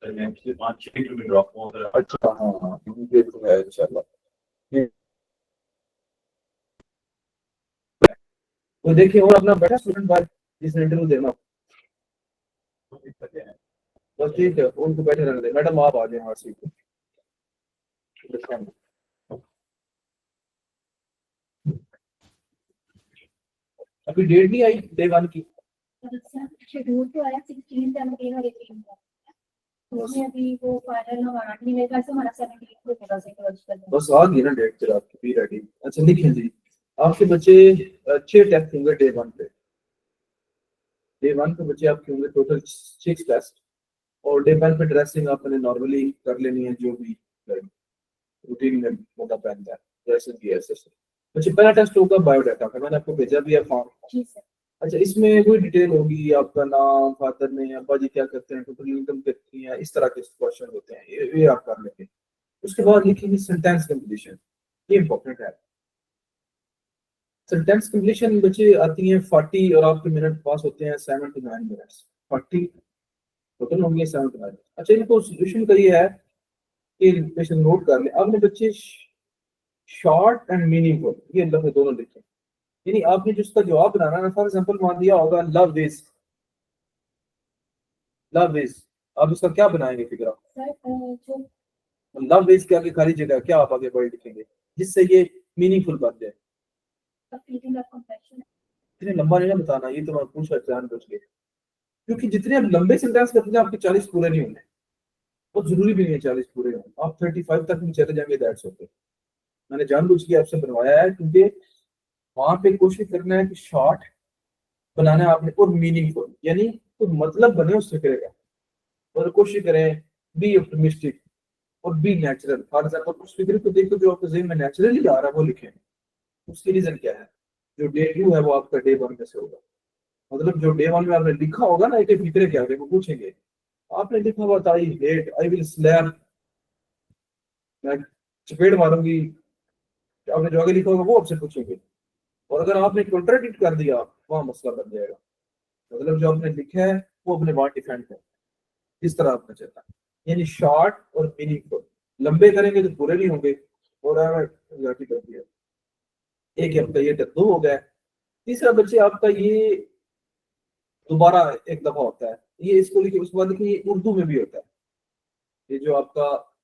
एक्चुअली 5-6 किलोमीटर ड्रॉप हो। अच्छा हाँ, ये तो है इंशाल्लाह। तो देखिए, और अपना बैठा स्टूडेंट बाहर जिसने इंटरव्यू देना, बस ठीक है, उनको बैठे रहने दे। मैडम आप आ जाए हमारे सीट पे। अभी डेट नहीं आई डे 1 की। शेड्यूल तो आया 16 17 और 18 का, तो उसमें अभी वो फाइनल हमारा नहीं, मेरे ख्याल से हमारा 17 को होगा साइकोलॉजिकल। बस आ गई ना डेट फिर आपकी, बी रेडी। अच्छा लिखें जी, आपके बच्चे 6 टेस्ट होंगे डे 1 पे। डे 1 पे बच्चे आपके होंगे टोटल 6 टेस्ट, और डे 1 पे ड्रेसिंग आपने नॉर्मली कर लेनी है, जो भी रूटीन में होता पहनता है ड्रेसिंग की ऐसे। बच्चे पहला टेस्ट होगा बायोडाटा का, मैंने आपको भेजा भी है फॉर्म। जी सर। अच्छा, इसमें कोई डिटेल होगी, आपका नाम, फादर ने, अब्बा जी क्या करते हैं, टोटल इनकम कितनी है, इस तरह के क्वेश्चन होते हैं, ये आप कर लेंगे। उसके बाद लिखेंगे सेंटेंस कंप्लीशन, ये इंपॉर्टेंट है। सेंटेंस कंप्लीशन बच्चे आती है 40 और आपके मिनट पास होते हैं 7 to 9 मिनट्स। 40 टोटल होंगे 7 to 9। अच्छा, इनको सोल्यूशन का ये है कि पेशेंट नोट कर ले आपने बच्चे, शॉर्ट एंड मीनिंगफुल, ये लफ्ज दोनों लिखें। यानी आपने जिसका जवाब बनाना है, फॉर एग्जांपल मान दिया होगा लव इज, आप इसका क्या बनाएंगे फिगर? सर जो लव इज के आगे खाली जगह क्या आप आगे वर्ड लिखेंगे जिससे ये मीनिंगफुल बन जाए? Feeling of compassion. इतने लंबा नहीं ना बताना, ये तो मैं पूछा जान पूछ के, क्योंकि जितने आप लंबे सेंटेंस करते हैं आपके 40 पूरे नहीं होंगे, बहुत जरूरी भी नहीं है 40 पूरे हों, आप 35 तक भी चले जाएंगे, दैट्स ओके। मैंने जानबूझ के आपसे बनवाया है क्योंकि वहां पे कोशिश करना है कि शॉर्ट बनाना है आपने और मीनिंगफुल, यानी तो मतलब बने उस फिक्रे का, और कोशिश करें बी ऑप्टिमिस्टिक और बी नेचुरल। फॉर एग्जांपल उस फिक्रे को देखो जो आपके ज़हन में नेचुरली आ रहा है वो लिखें। उसकी रीजन क्या है? जो डे 2 है वो आपका डे 1 में से होगा, मतलब जो डे 1 में आपने लिखा होगा ना, एक फिक्रे के आगे वो पूछेंगे, आपने लिखा हुआ था I hate, I will slab, मैं चपेट मारूंगी, आपने जो आगे लिखा होगा वो आपसे पूछेंगे, और अगर आपने कॉन्ट्राडिक्ट कर दिया वहां मसला बन जाएगा। मतलब जो आपने लिखा है वो अपने बात डिफेंड कर, इस तरह आपने चलना है। यानी शॉर्ट और मीनिंगफुल, लंबे करेंगे तो पूरे नहीं होंगे, और एग्जैक्टली कर दिया। एक आपका ये 2 हो गया। तीसरा बच्चे आपका ये दोबारा एक दफा होता है, ये इसको लिखिए, उसके बाद लिखिए ये उर्दू में भी होता है, ये जो आपका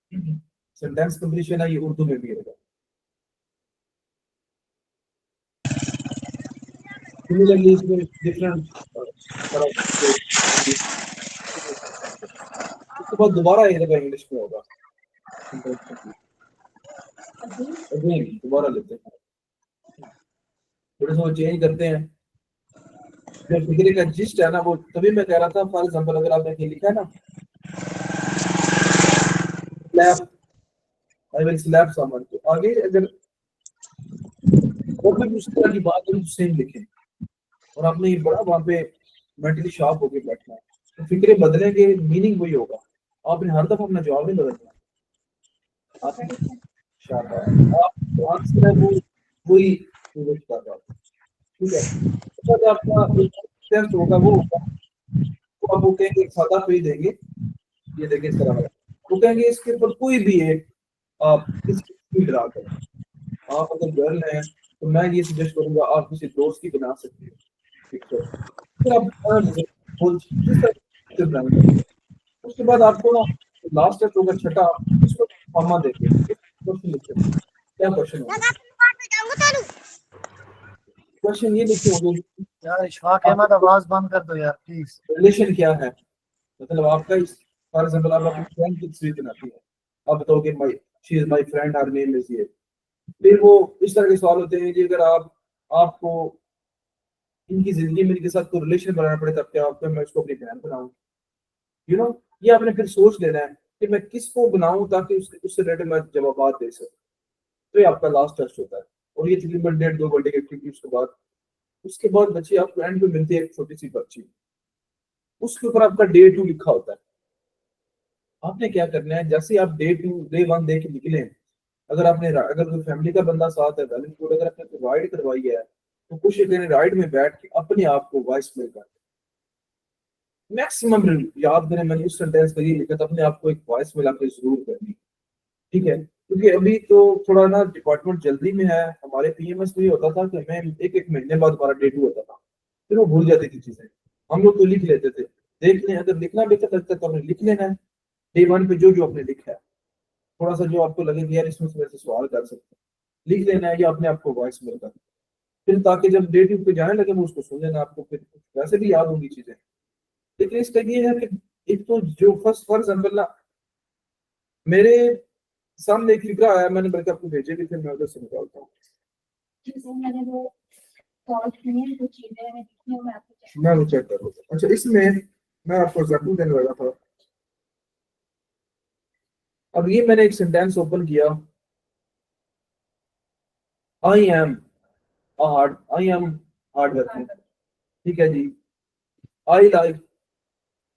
सेंटेंस कंप्लीशन है ये उर्दू में भी होगा। सिमिलरली इसमें डिफरेंट उसके बाद दोबारा एक दफा इंग्लिश में होगा। अगेन दोबारा लेते हैं, थोड़े से चेंज करते हैं, जो फिक्रे का जिस्ट है ना, वो तभी मैं कह रहा था, फॉर एग्जांपल अगर आपने ये लिखा है ना, slap, I will slap someone, तो आगे अगर और भी उसी तरह की बात है तो सेम लिखें, और आपने ये बड़ा वहां पे मेंटली शार्प होकर बैठना है, तो फिक्रे बदलेंगे, मीनिंग वही होगा। आपने हर दफा अपना जवाब नहीं बदलना, आपने शाबाश, आप आंसर है वो वही पूछ कर रहा हूं, ठीक है। तो जब आपका टेस्ट होगा वो होगा, तो आप वो कहेंगे एक सादा पेज देंगे, ये देखिए इस तरह वाला, वो कहेंगे इसके ऊपर कोई भी एक आप किसी ड्रा करें। आप अगर गर्ल हैं तो मैं ये सजेस्ट करूंगा आप किसी दोस्त की बना सकते हो पिक्चर, फिर आप बोल जिस तरह से बनाएंगे। उसके बाद आपको ना लास्ट स्टेप होगा छठा, इसको कॉमा देके क्वेश्चन लिखे, क्या क्वेश्चन होगा, क्वेश्चन ये लिखे होंगे यार इशफाक अहमद आवाज बंद कर दो यार प्लीज। रिलेशन क्या है, मतलब आपका इस फॉर एग्जांपल आप अपनी फ्रेंड की तस्वीर बनाती है, आप बताओगे my she is my friend, her name is ये, फिर वो इस तरह के सवाल होते हैं कि अगर आपको इनकी जिंदगी में इनके साथ कोई रिलेशन बनाना पड़े तब क्या आपको, मैं उसको अपनी बहन बनाऊं, यू नो, ये आपने फिर सोच लेना है कि मैं किसको बनाऊं ताकि उससे रिलेटेड मैं जवाब दे सकूं। तो ये आपका लास्ट टेस्ट होता है, और ये तकरीबन 1.5-2 घंटे की एक्टिविटी उसके बाद बच्चे आपको एंड पे मिलती है एक छोटी सी पर्ची, उसके ऊपर आपका डे 2 लिखा होता है। आपने क्या करना है, जैसे आप डे 1 दे के निकले, अगर कोई फैमिली का बंदा साथ है, वेल एंड गुड, अगर आपने राइड करवाई है तो कुछ दिन राइड में बैठ के अपने आप को वॉइस मेल कर मैक्सिमम याद करें, मैंने उस सेंटेंस का ये लिखा था, अपने आप को एक वॉइस मेल आपने जरूर करनी, ठीक है। क्योंकि अभी तो थोड़ा ना डिपार्टमेंट जल्दी में है, हमारे पीएमएस में ये होता था कि मैं एक महीने बाद हमारा डे 2 होता था, फिर वो भूल जाती थी चीजें, हम लोग तो लिख लेते थे, देख लें अगर लिखना बेहतर लगता है तो हमने लिख लेना है डे 1 पे जो जो आपने लिखा है, थोड़ा सा जो आपको लगे कि यार इसमें से वैसे सवाल कर सकते हैं लिख लेना है, या अपने आप को वॉइस मेल कर, फिर ताकि जब डे 2 पे जाने लगे वो उसको सुन लेना, आपको फिर वैसे भी याद होंगी चीजें। लेकिन इसका ये है कि एक तो जो फर्स्ट फॉर एग्जाम्पल ना, मेरे सामने एक फिक्रा आया, मैंने बल्कि आपको भेजे भी थे, मैं उधर से निकालता हूँ, मैंने वो कॉल किए हैं, जो चीजें हैं मैं आपको मैं वो चेक करूँ। अच्छा, इसमें मैं आपको एग्जाम्पल देने वाला था, अब ये मैंने एक सेंटेंस ओपन किया, I am I am hard working, ठीक है जी, आई लाइक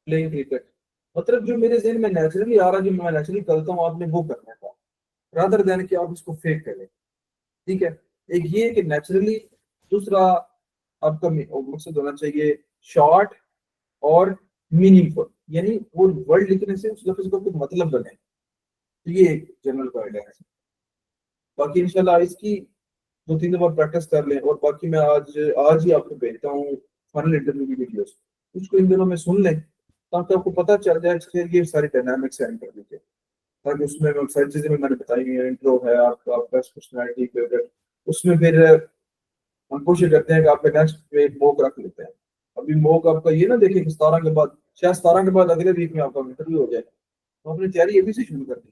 प्लेइंग क्रिकेट, मतलब जो मेरे जहन में नेचुरली आ रहा है, जो मैं नेचुरली करता हूँ, आपने वो करना था, रादर देन कि आप इसको फेक करें, ठीक है। एक ये कि नेचुरली, दूसरा आपका मकसद होना चाहिए शॉर्ट और मीनिंगफुल, यानी वो वर्ड लिखने से उस लफ्ज का कुछ मतलब बने, तो ये एक जनरल गाइडलाइन है। बाकी इंशाल्लाह इसकी 2-3 बार प्रैक्टिस कर लें, और बाकी मैं आज ही आपको भेजता हूँ फाइनल इंटरव्यू की वीडियोस, उसको इन दिनों में सुन लें ताकि आपको पता चल जाए इसके ये सारी डायनामिक्स है इंटरव्यू के, ताकि उसमें सारी चीजें मैंने बताई हैं, इंट्रो है आपका, बेस्ट पर्सनैलिटी फेवरेट, उसमें फिर हम कोशिश करते हैं कि आपके नेक्स्ट पे मॉक रख लेते हैं। अभी मॉक आपका ये ना देखें कि 17 के बाद, शायद 17 के बाद अगले वीक में आपका इंटरव्यू हो जाए, तो अपनी तैयारी अभी से शुरू कर दी,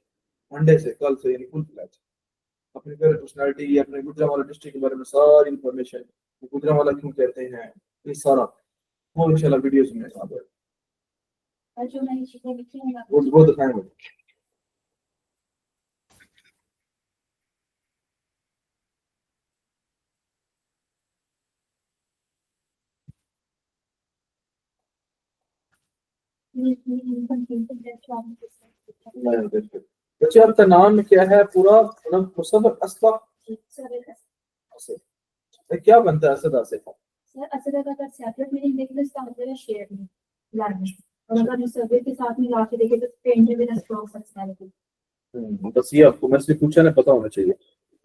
मंडे से, कल से, यानी फुल फ्लैज अपनी पर्सनैलिटी, अपने गुजरांवाला डिस्ट्रिक्ट के बारे में सारी इंफॉर्मेशन, गुजरांवाला क्यों कहते हैं, ये सारा वो इंशाल्लाह वीडियोस में साथ है, और जो मैंने चीजें लिखी हैं वो दिखाएंगे। बच्चे आपका नाम क्या है पूरा, मतलब मुसव्वर असद, क्या बनता है असद आसिफ? सर असद का अगर सेपरेट मीनिंग देखें तो इसका मतलब है शेयर में लार्ज, और अगर मुसव्विर के साथ में लाके देखें तो painter with a strong personality. बस ये आपको मैं सिर्फ पूछा ना, पता होना चाहिए,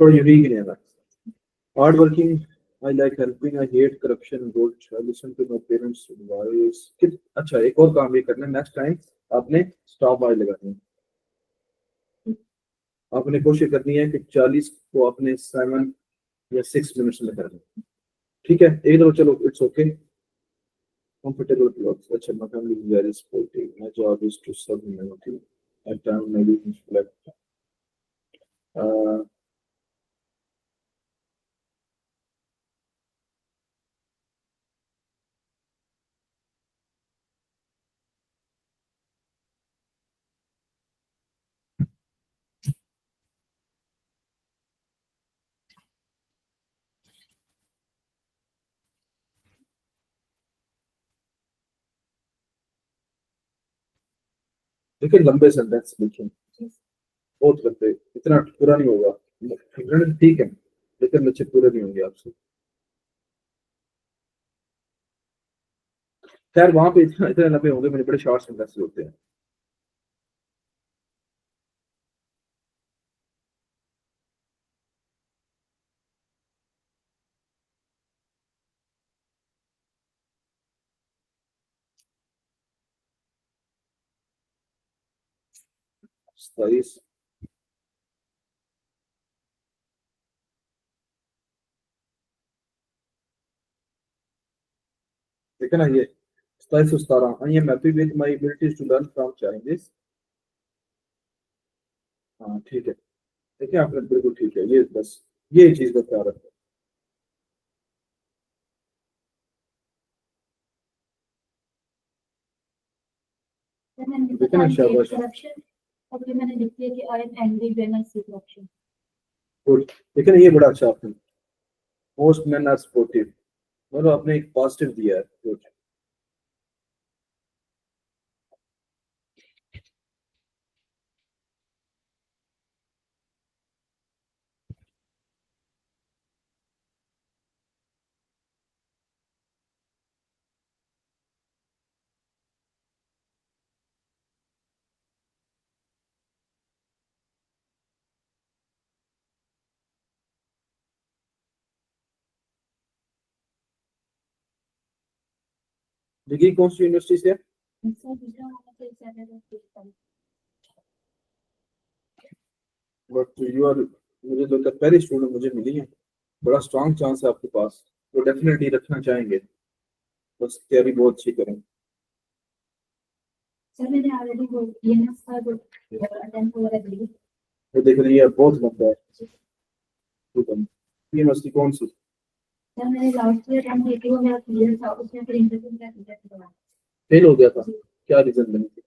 थोड़ा यूनिक नहीं है। Hard working, I like helping, I hate corruption, good, I listen to my parents advice. अच्छा, एक और काम ये करना है, नेक्स्ट टाइम आपने स्टॉप बाय लगानी है, आपने कोशिश करनी है कि 40 को आपने 7 या 6 मिनट्स में करना है, ठीक है। एक दो चलो, इट्स ओके। Comfortable clothes. अच्छा, my family is very sportive. My job is to serve humanity. At times, my weakness reflect. Uh, लेकिन लंबे सेंटेंस लिखें, बहुत लंबे, इतना पूरा नहीं होगा। ठीक है, लेकिन अच्छे पूरे नहीं होंगे आपसे। खैर वहां पे इतना इतने लंबे होंगे, मेरे बड़े शॉर्ट सेंटेंस होते हैं। सताईस, ठीक है ना ये 27 17। I am happy with my abilities to learn from challenges. हाँ ठीक है, देखिए आपने बिल्कुल ठीक है, ये बस ये चीज का ख्याल रखो। Then मैंने देखिए ना, find the शाबाश, corruption, और फिर मैंने लिख दिया कि I am angry when I see corruption. Good. देखिए ना, ये बड़ा अच्छा आपने, मोस्ट मेन आर सपोर्टिव, मतलब आपने एक पॉजिटिव दिया है। गुड। डिग्री कौन सी यूनिवर्सिटी से है? Inside Vijay Mama's examiner of this. But you are, मुझे लगता है पहली स्टूडेंट मुझे मिली है, बड़ा स्ट्रॉन्ग चांस है आपके पास, तो डेफिनेटली रखना चाहेंगे, बस तैयारी बहुत अच्छी करें। Sir, मैंने already वो ENS का जो attempt वगैरह दी। वो देख रही है बहुत लंबा है। ठीक है, यूनिवर्सिटी कौन सी? सर मैंने लास्ट ईयर attempt दी थी, वो मेरा क्लियर था, उसमें फिर इंटरव्यू मेरा रिजेक्ट हुआ। फेल हो गया था, क्या रीजन बनी थी?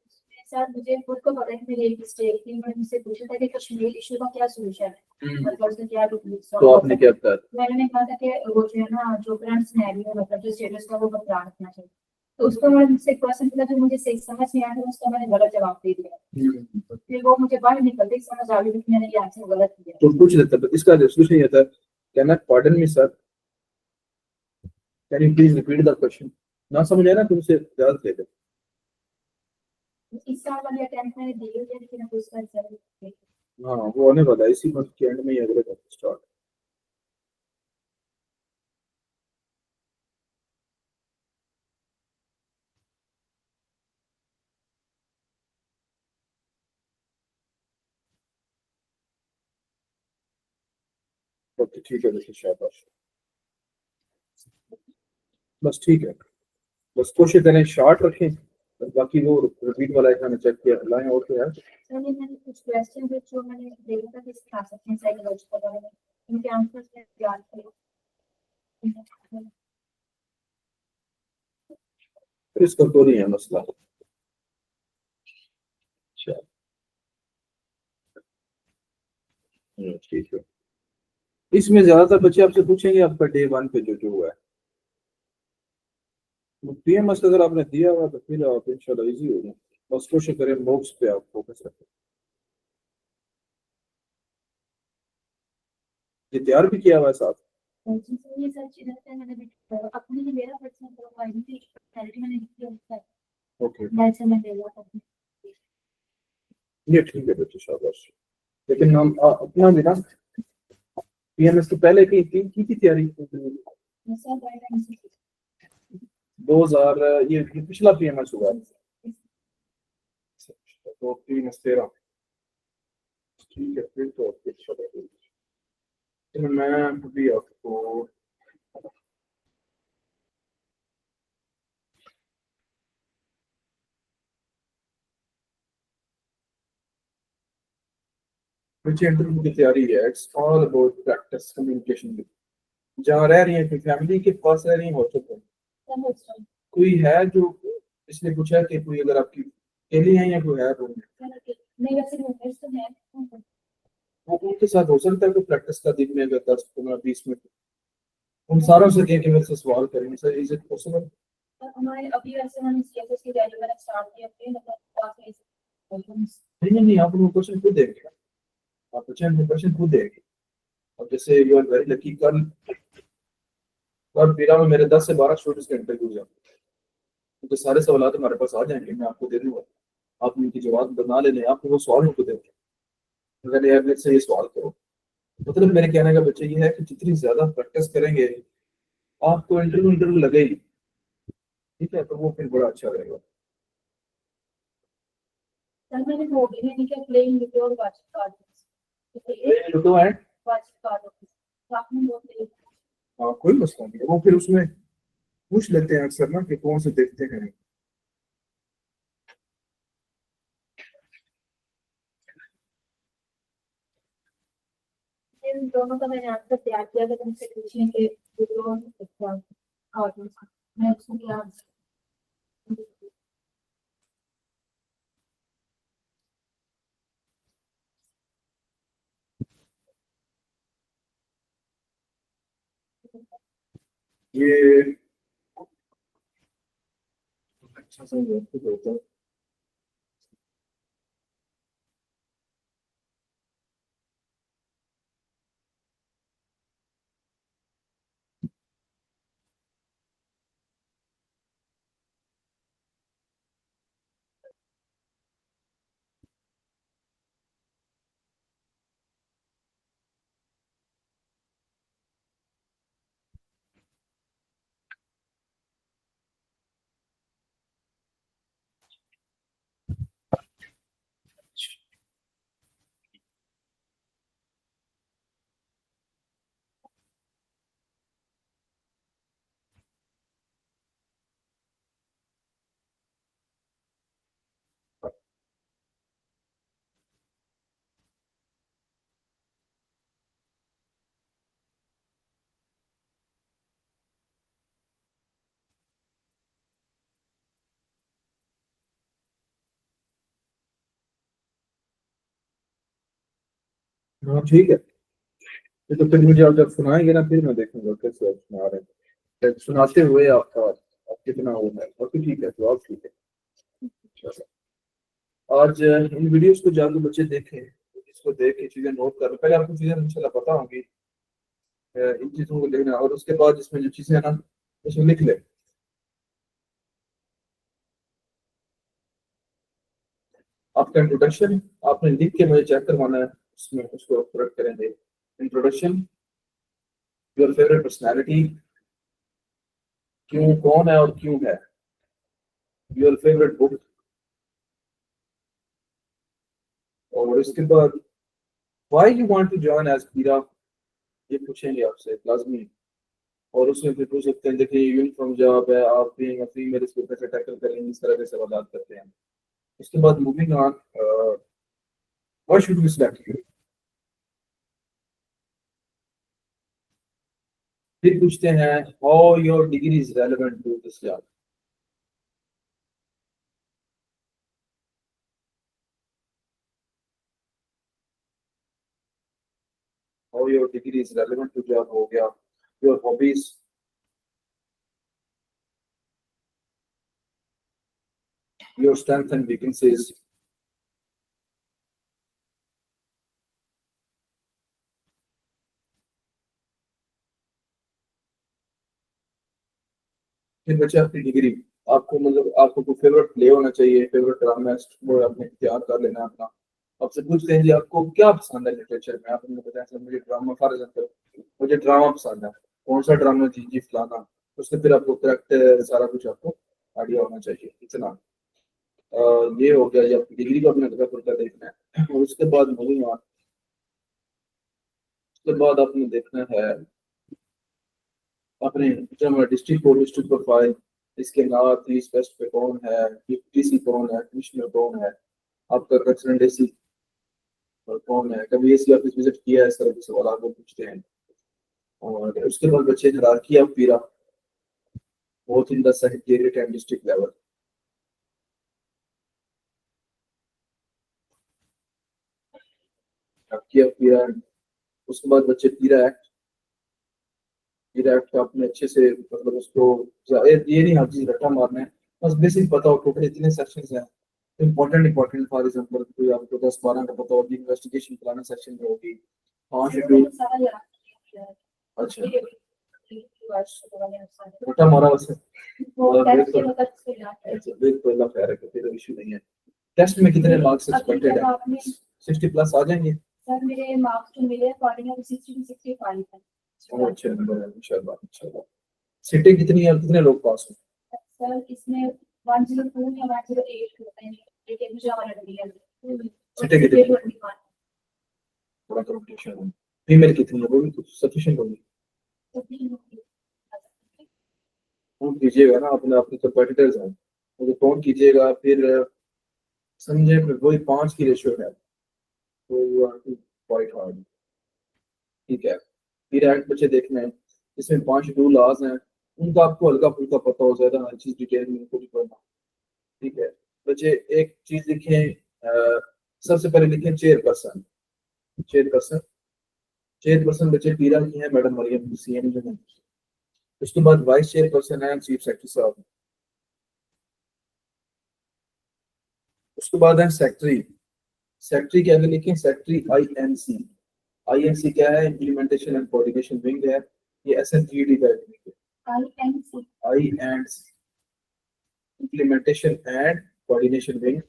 सर मुझे खुद को पता है कि मेरी एक मिस्टेक थी, मैंने मुझसे पूछा था कि कश्मीर इशू का क्या सॉल्यूशन है, मतलब उसका क्या तो आपने क्या कहा? मैंने कहा था कि वो जो है ना, जो करंट सिनेरियो मतलब जो स्टेटस का वो बरकरार रखना चाहिए। तो उसको मैंने मुझसे एक क्वेश्चन पूछा जो मुझे सही समझ नहीं आया था, उसका मैंने गलत जवाब दे दिया। फिर वो मुझे बाहर निकलते समझ आ गई कि मैंने ये आंसर गलत दिया। तो पूछ लेता है, इसका सोल्यूशन ये था, can I pardon me sir, can you please repeat the question, ना समझ आया ना तुमसे याद ले दे। इस साल वाली अटेम्प्ट मैंने दी हुई है, लेकिन अब उसका रिजल्ट हाँ वो आने वाला है इसी मंथ के एंड में ही, अगले मंथ स्टार्ट। ओके ठीक है, देखिए शाबाश, बस ठीक है, बस कोशिश करें शॉर्ट रखें, और बाकी वो रिपीट वाला एक मैंने चेक किया, लाएं और क्या है। सर ये मैंने कुछ क्वेश्चन जो मैंने देखा था कि सिखा सकते हैं साइकोलॉजी के बारे में, उनके आंसर्स मैंने याद किए। फिर इसका तो नहीं है मसला। अच्छा ठीक है, इसमें ज्यादातर बच्चे आपसे पूछेंगे आपका डे 1 पे जो जो हुआ है, पीएमएस अगर आपने दिया हुआ तो फिर आप इंशाल्लाह इजी होगा, बस कोशिश करें मॉक्स पे आप फोकस रखें। ये तैयार भी किया हुआ है साथ? ये सर चीजें मैंने भी अपने लिए मेरा पर्सनल प्रोफाइल की क्वालिटी मैंने लिखी है उसका, ओके नेल्सन मंडेला का। ये ठीक है बच्चे, शाबाश। लेकिन हम अपना भी ना पीएमएस तो पहले की थी तैयारी, सर गाइडलाइन से 2000 ये पिछला पीएमएस हुआ है, तो 3 13। ठीक है फिर तो अच्छा है। तो मैं अभी आपको बच्चे इंटरव्यू की तैयारी है, it's all about practice communication. जहाँ रह रही है कोई फैमिली के पास रह रही है हॉस्टल में, कोई है जो इसने पूछा कि कोई अगर आपकी अकेली है या कोई है रूम में, नहीं वैसे रूममेट्स तो हैं, वो उनके साथ हो सकता है कि प्रैक्टिस का दिन में अगर 10 15 20 मिनट उन सारों से कह के मेरे से सवाल करेंगे, सर इज इट पॉसिबल? हमारे अभी वैसे हम सीएसएस की वैल्यू मैंने स्टार्ट किया अपने मतलब क्लास में नहीं, आप उनको क्वेश्चन खुद देंगे, आप बच्चे को क्वेश्चन खुद देंगे। अब जैसे यू आर वेरी लकी, कल और मेरा में मेरे 10 से 12 स्टूडेंट्स के इंटरव्यू जाते हैं, तो सारे सवाल हमारे पास आ जाएंगे, मैं आपको दे दूंगा, आप उनकी जवाब बना लेने, आपको वो सवाल उनको देंगे, अगर यार मेरे से ये सवाल करो। मतलब मेरे कहने का बच्चा ये है कि जितनी ज्यादा प्रैक्टिस करेंगे आपको इंटरव्यू इंटरव्यू लगेगी, ठीक है, तो वो फिर बड़ा अच्छा रहेगा। सर मैंने वो भी नहीं किया, playing with your watching cards, ludo and watching card आपने वो प्ले कोई मसला नहीं है, वो फिर उसमें पूछ लेते हैं अक्सर ना कि कौन से देखते हैं। इन दोनों का मैंने आंसर तैयार किया था, तुमसे पूछने के विड्रॉल एग्जाम और मैं उसको क्या ये अच्छा सा होता है। हाँ ठीक है, ये तो फिर मुझे आप जब सुनाएंगे ना फिर मैं देखूंगा कैसे आप सुना रहे हैं, सुनाते हुए आपका आप कितना वो है, और फिर ठीक है, तो आप ठीक है। चलो। आज इन वीडियोस को ज्यादा बच्चे देखें, इसको देख के चीजें नोट कर, पहले आपको चीजें इंशाल्लाह पता होंगी, इन चीजों को लिखना, और उसके बाद इसमें जो चीजें है ना उसमें लिख ले। आपका इंट्रोडक्शन आपने लिख के मुझे चेक करवाना है, उसमें उसको करेक्ट करेंगे। इंट्रोडक्शन, योर फेवरेट पर्सनैलिटी, क्यों, कौन है और क्यों है, योर फेवरेट बुक, और इसके बाद why you want to join as पीरा, ये पूछेंगे आपसे लाजमी। और उसमें फिर पूछ सकते हैं, देखिए यूनिफॉर्म जॉब है, आप बीइंग अ फीमेल इसको कैसे टैकल करेंगे, इस तरह के सवाल करते हैं। उसके बाद moving on, why should we select you, फिर पूछते हैं how your degree is relevant to this job, how your degree is relevant to job हो गया, your hobbies, your strength and weaknesses, फिर बच्चे आपकी डिग्री, आपको मतलब आपको कोई फेवरेट प्ले होना चाहिए, फेवरेट ड्रामा वो आपने तैयार कर लेना है अपना। आपसे पूछते हैं जी आपको क्या पसंद है लिटरेचर में, आपने बताया सर मुझे ड्रामा, फॉर एग्जाम्पल मुझे ड्रामा पसंद है, कौन सा ड्रामा, जी जी फलाना, उससे फिर आपको करेक्ट सारा कुछ आपको आइडिया होना चाहिए इतना। ये हो गया, ये आपकी डिग्री को अपने पूरा देखना है। और उसके बाद मूविंग ऑन, उसके बाद आपने देखना है अपने जब डिस्ट्रिक्ट कोड, डिस्ट्रिक्ट प्रोफाइल, इसके अलावा पुलिस वेस्ट पे कौन है, डीसी कौन है, कमिश्नर कौन है, आपका कंसर्न डीसी कौन है, कभी एसी ऑफिस विजिट किया है, इस तरह के सवाल आपको पूछते हैं। और उसके बाद बच्चे हायरार्की ऑफ पीरा, both in the secretariat and district level, hierarchy of पीरा। उसके बाद बच्चे पीरा एक्ट, पीरा एक्ट का आपने अच्छे से मतलब उसको ये नहीं हर चीज रट्टा मारना है, बस बेसिक पता हो टोटल इतने सेक्शंस हैं, इम्पोर्टेंट फॉर एग्जांपल कोई आपको 10-12 का पता होगी, इन्वेस्टिगेशन प्लान सेक्शन में होगी, 5 शेड्यूल। सारा याद किया है। अच्छा, ये वर्ष वाले अनुसार छोटा मारा वैसे। वो और टेस्ट के बिल्कुल। वक्त से याद है। अच्छा, बिल्कुल अल्लाह खैर रखे, फिर इशू नहीं है। टेस्ट में कितने मार्क्स अभी एक्सपेक्टेड जब है? आपने 60 प्लस आ जाएंगे? सर मेरे मार्क्स जो मिले अकॉर्डिंग टू 60 to 65 है। और अच्छे नंबर है इंशाल्लाह इंशाल्लाह। सीटें कितनी है और कितने लोग पास हुए? सर इसमें 102 या 108 होते हैं, एक मुझे वाला दिया है। सीटें कितनी? थोड़ा कंपटीशन है। फीमेल कितनी है, वो भी कुछ सफिशिएंट होगी? काउंट कीजिएगा ना, अपने अपने कंपेटिटर्स हैं, तो काउंट कीजिएगा, फिर समझे वही 5 की रेशियो है, तो you are to quite hard. ठीक है, फिर एंड बच्चे देखना है, इसमें 5 रूल लॉज हैं, उनका आपको हल्का फुल्का पता हो, ज्यादा हर चीज डिटेल में उनको नहीं पढ़ना। ठीक है बच्चे, एक चीज लिखें, सबसे पहले लिखें चेयरपर्सन। चेयरपर्सन चेयरपर्सन बच्चे पीरा की है मैडम मरियम सीएम जो है। उसके बाद वाइस चेयरपर्सन है चीफ सेक्रेटरी साहब। उसके बाद है सेक्रेटरी। सेक्रेटरी क्या लिखें, सेक्रेटरी आईएनसी। आईएनसी क्या है, इम्प्लीमेंटेशन एंड कोऑर्डिनेशन विंग है, ये एसएनजीडी का एक विंग है। INC implementation and coordination wing,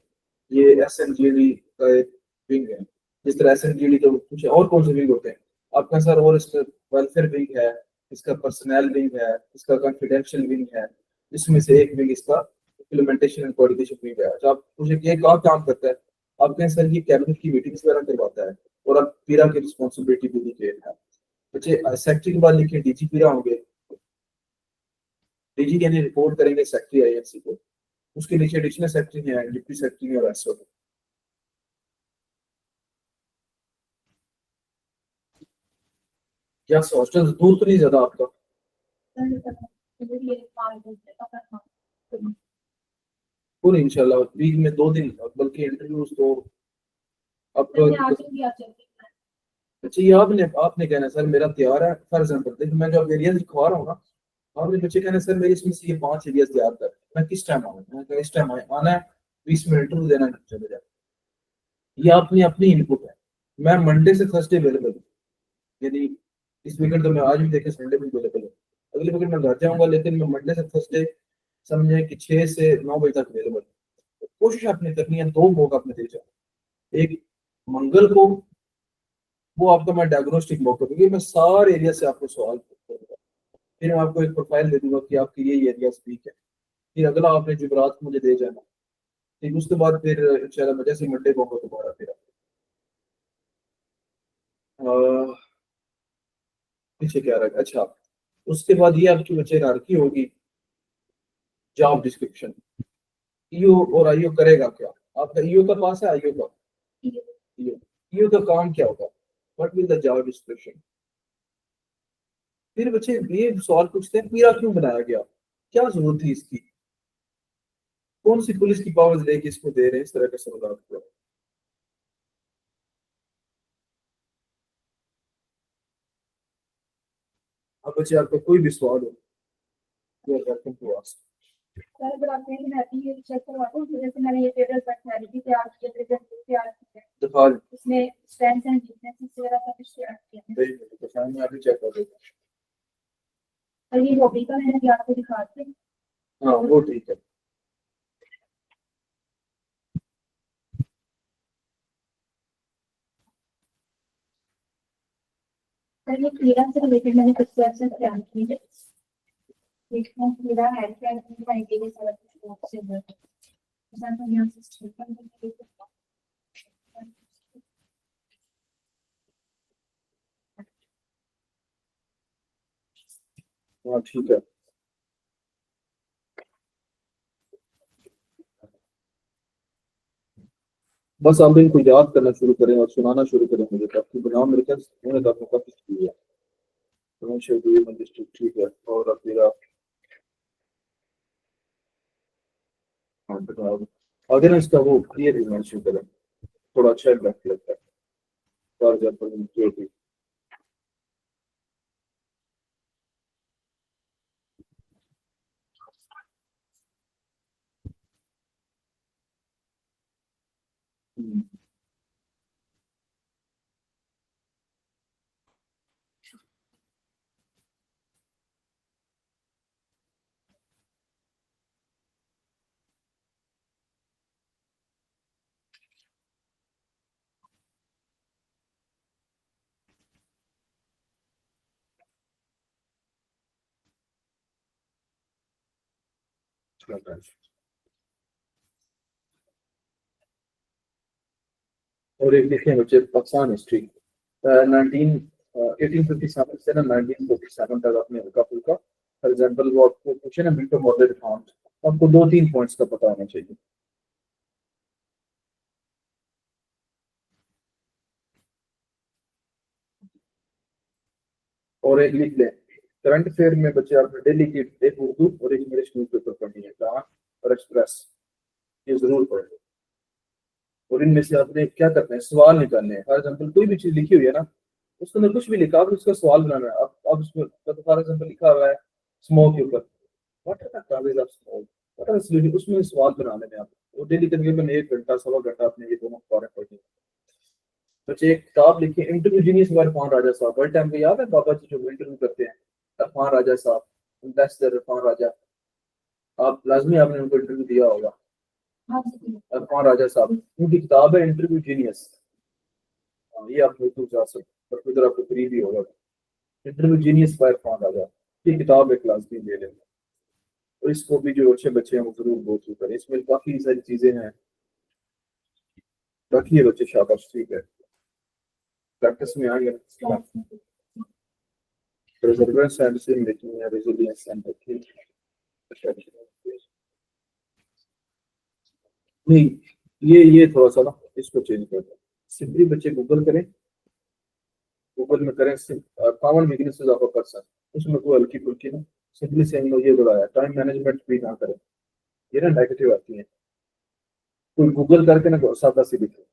ये एसएनजीडी का एक विंग है। जिस तरह एसएनजीडी के कुछ और कौन से विंग होते हैं आपका सर, और इसका वेलफेयर विंग है, इसका पर्सनल विंग है, इसका कॉन्फिडेंशियल विंग है, इसमें से एक विंग इसका इम्प्लीमेंटेशन एंड कोऑर्डिनेशन विंग है। अच्छा, आप मुझे ये क्या काम करता है, आपके सर ये कैबिनेट की मीटिंग्स वगैरह करवाता है, और अब पीरा की रिस्पॉन्सिबिलिटी भी लिखे है। बच्चे सेक्रेटरी के बाद लिखे डीजी पीरा होंगे। डीजी यानी रिपोर्ट करेंगे सेक्रेटरी आईएनसी को। उसके नीचे एडिशनल सेक्रेटरी है, डिप्टी सेक्रेटरी और एसओ। क्या हॉस्टल दूर तो नहीं ज्यादा आपका? पूरी इंशाल्लाह वीक में 2 दिन, बल्कि इंटरव्यूज तो अब तो। अच्छा, ये आपने आपने कहना है, सर मेरा तैयार है, फॉर एग्जाम्पल देखिए मैं जो एरिया लिखवा रहा हूँ ना, आपने बच्चे कहना है, सर मेरी इसमें से ये 5 एरिया तैयार कर, मैं किस टाइम आऊँ? मैं कहा इस टाइम आना है, 20 मिनट इंटरव्यू देना है, चले जाए। ये अपनी अपनी इनपुट है। मैं मंडे से थर्सडे अवेलेबल हूँ, यदि इस वीकेंड तो मैं आज भी देखे संडे भी अवेलेबल हूँ, अगले वीकेंड मैं घर जाऊंगा, लेकिन मैं मंडे से थर्सडे समझे कि 6 से 9 बजे तक अवेलेबल हूँ। कोशिश आपने करनी है, 2 मौका अपने दे जाओ। एक मंगल को, वो आपका मैं डायग्नोस्टिक मौका दूंगी, मैं सारे एरिया से आपको सवाल करूंगा, फिर मैं आपको एक प्रोफाइल दे दूंगा कि आपके ये एरिया वीक है। फिर अगला आपने जुबरात को मुझे दे जाना। ठीक, उसके बाद फिर इंशाल्लाह मैं जैसे मंडे को होगा दोबारा फिर अह, पीछे क्या रखा। अच्छा, उसके बाद ये आपकी बच्चे हायरार्की होगी, जॉब डिस्क्रिप्शन। ईओ और आईओ करेगा क्या? आपका ईओ का पास है, आईओ का? ईओ ईओ का काम क्या होगा, what will the job description. फिर बच्चे ये सवाल पूछते हैं पीरा क्यों बनाया गया, क्या जरूरत थी इसकी, कौन सी पुलिस की पावर्स लेके इसको दे रहे हैं, इस तरह के सवाल को। अब बच्चे आपको कोई भी सवाल हो, you are welcome to ask। Sir अगर आप कहें कि मैं अभी ये चेक करवाता हूँ, तो जैसे मैंने ये टेबल पर्सनैलिटी तैयार की है, प्रेजेंटेशन तैयार की है, दिखा इसमें स्ट्रेंथ्स एंड वीकनेसेस वगैरह सब कुछ तैयार किया है। तो शाम में अभी चेक कर देगा। और ये हॉबी का मैंने भी आपको दिखा दिया। हाँ वो ठीक है। सर ये क्रीड़ा से रिलेटेड मैंने कुछ क्वेश्चन तैयार किए हैं। देखना क्रीड़ा हेल्थ केयर के लिए सारा कुछ से है। एग्जांपल यहाँ से स्टेटमेंट में हाँ ठीक है। बस आप इनको याद करना शुरू करें और सुनाना शुरू करें मुझे, ताकि बनाम मेरे ख्याल से उन्होंने काफी काफी किया है। ठीक है, और अब मेरा हाँ, बताओ। अगर इसका वो क्लियर रिजल्ट करें, थोड़ा अच्छा इम्पैक्ट लगता है, फॉर एग्जाम्पल और एक देखें बच्चे पाकिस्तान हिस्ट्री 1857 से ना 1947 तक आपने हल्का फुल्का फॉर एग्जाम्पल वो आपको पूछे ना मिंटो मॉडल रिफॉर्म्स, आपको 2-3 पॉइंट्स का पता होना चाहिए। और एक लिख लें करंट अफेयर में बच्चे आपने डेली की एक उर्दू और एक इंग्लिश न्यूज़पेपर पढ़नी है, कहाँ और एक्सप्रेस, ये जरूर पढ़ें। और इनमें से आपने क्या करना है, सवाल निकालने हैं। फॉर एग्जाम्पल कोई भी चीज लिखी हुई है ना, उसके अंदर कुछ भी लिखा, आप उसका सवाल बनाना है। अब उसमें फॉर एग्जाम्पल लिखा हुआ है स्मोक के ऊपर, what are the causes of smoke, what are the solution, उसमें सवाल बनाने में आप वो डेली तकरीबन 1 घंटा 1.25 घंटा आपने ये दोनों अखबारें पढ़नी है। बच्चे एक किताब लिखिए इंटरव्यू जीनियस बाय इरफान राजा साहब, बड़े टाइम पे याद है बाबा जी जो इंटरव्यू करते हैं इरफान राजा साहब, एम्बेसडर इरफान राजा, आप लाजमी आपने उनको इंटरव्यू दिया होगा। हाँ जी। इरफान राजा साहब, उनकी किताब है इंटरव्यू जीनियस, ये आप बिल्कुल जा सकते और उधर आपको फ्री भी होगा। इंटरव्यू जीनियस बाय इरफान राजा, ये किताब एक क्लास भी ले लेंगे और इसको भी जो अच्छे बच्चे हैं वो जरूर गो थ्रू करें, इसमें काफी सारी चीजें हैं। बाकी ये बच्चे शाबाश, ठीक है, प्रैक्टिस में आ गया। परसेवरेंस एंड डिसीजन मेकिंग है, रेजिलियंस एंड नहीं, ये थोड़ा सा ना इसको चेंज कर दो। सिंपली बच्चे गूगल करें, गूगल में करें common weaknesses of a person, उसमें कोई हल्की फुल्की ना सिंपली से हम लोग ये बताया टाइम मैनेजमेंट भी ना करें, ये ना नेगेटिव आती है। कोई गूगल करके ना सादा सी लिखे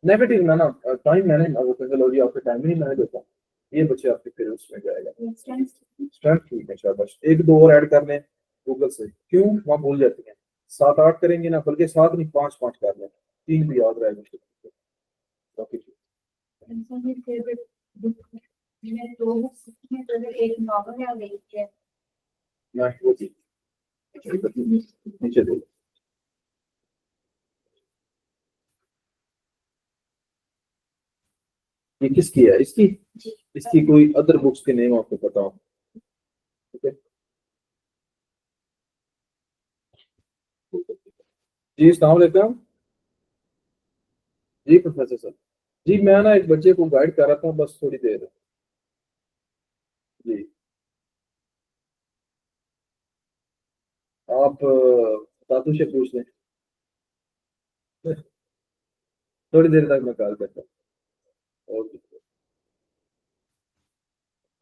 नेगेटिव ना ना टाइम मैनेज, वो टेक्नोलॉजी आपके टाइम नहीं मैनेज होता, ये बच्चे आपके फिर उसमें जाएगा। स्ट्रेंथ ठीक है, शाबाश, 1-2 और ऐड कर लें गूगल से, क्यों वहाँ भूल जाती हैं, 7-8 करेंगे ना, बल्कि 7 नहीं 5-5 कर लें, 3 भी याद रहेगा। बाकी एक नॉवल है और एक है ना वो भी नीचे दे। ये किसकी है, इसकी इसकी कोई अदर बुक्स के नेम आपको पता हो? ठीक है जी, अस्सलाम वालेकुम जी प्रोफेसर सर जी, मैं ना एक बच्चे को गाइड कर रहा था, बस थोड़ी देर जी। आप दादू से पूछ लें, थोड़ी देर तक मैं कॉल करता हूँ। ओके।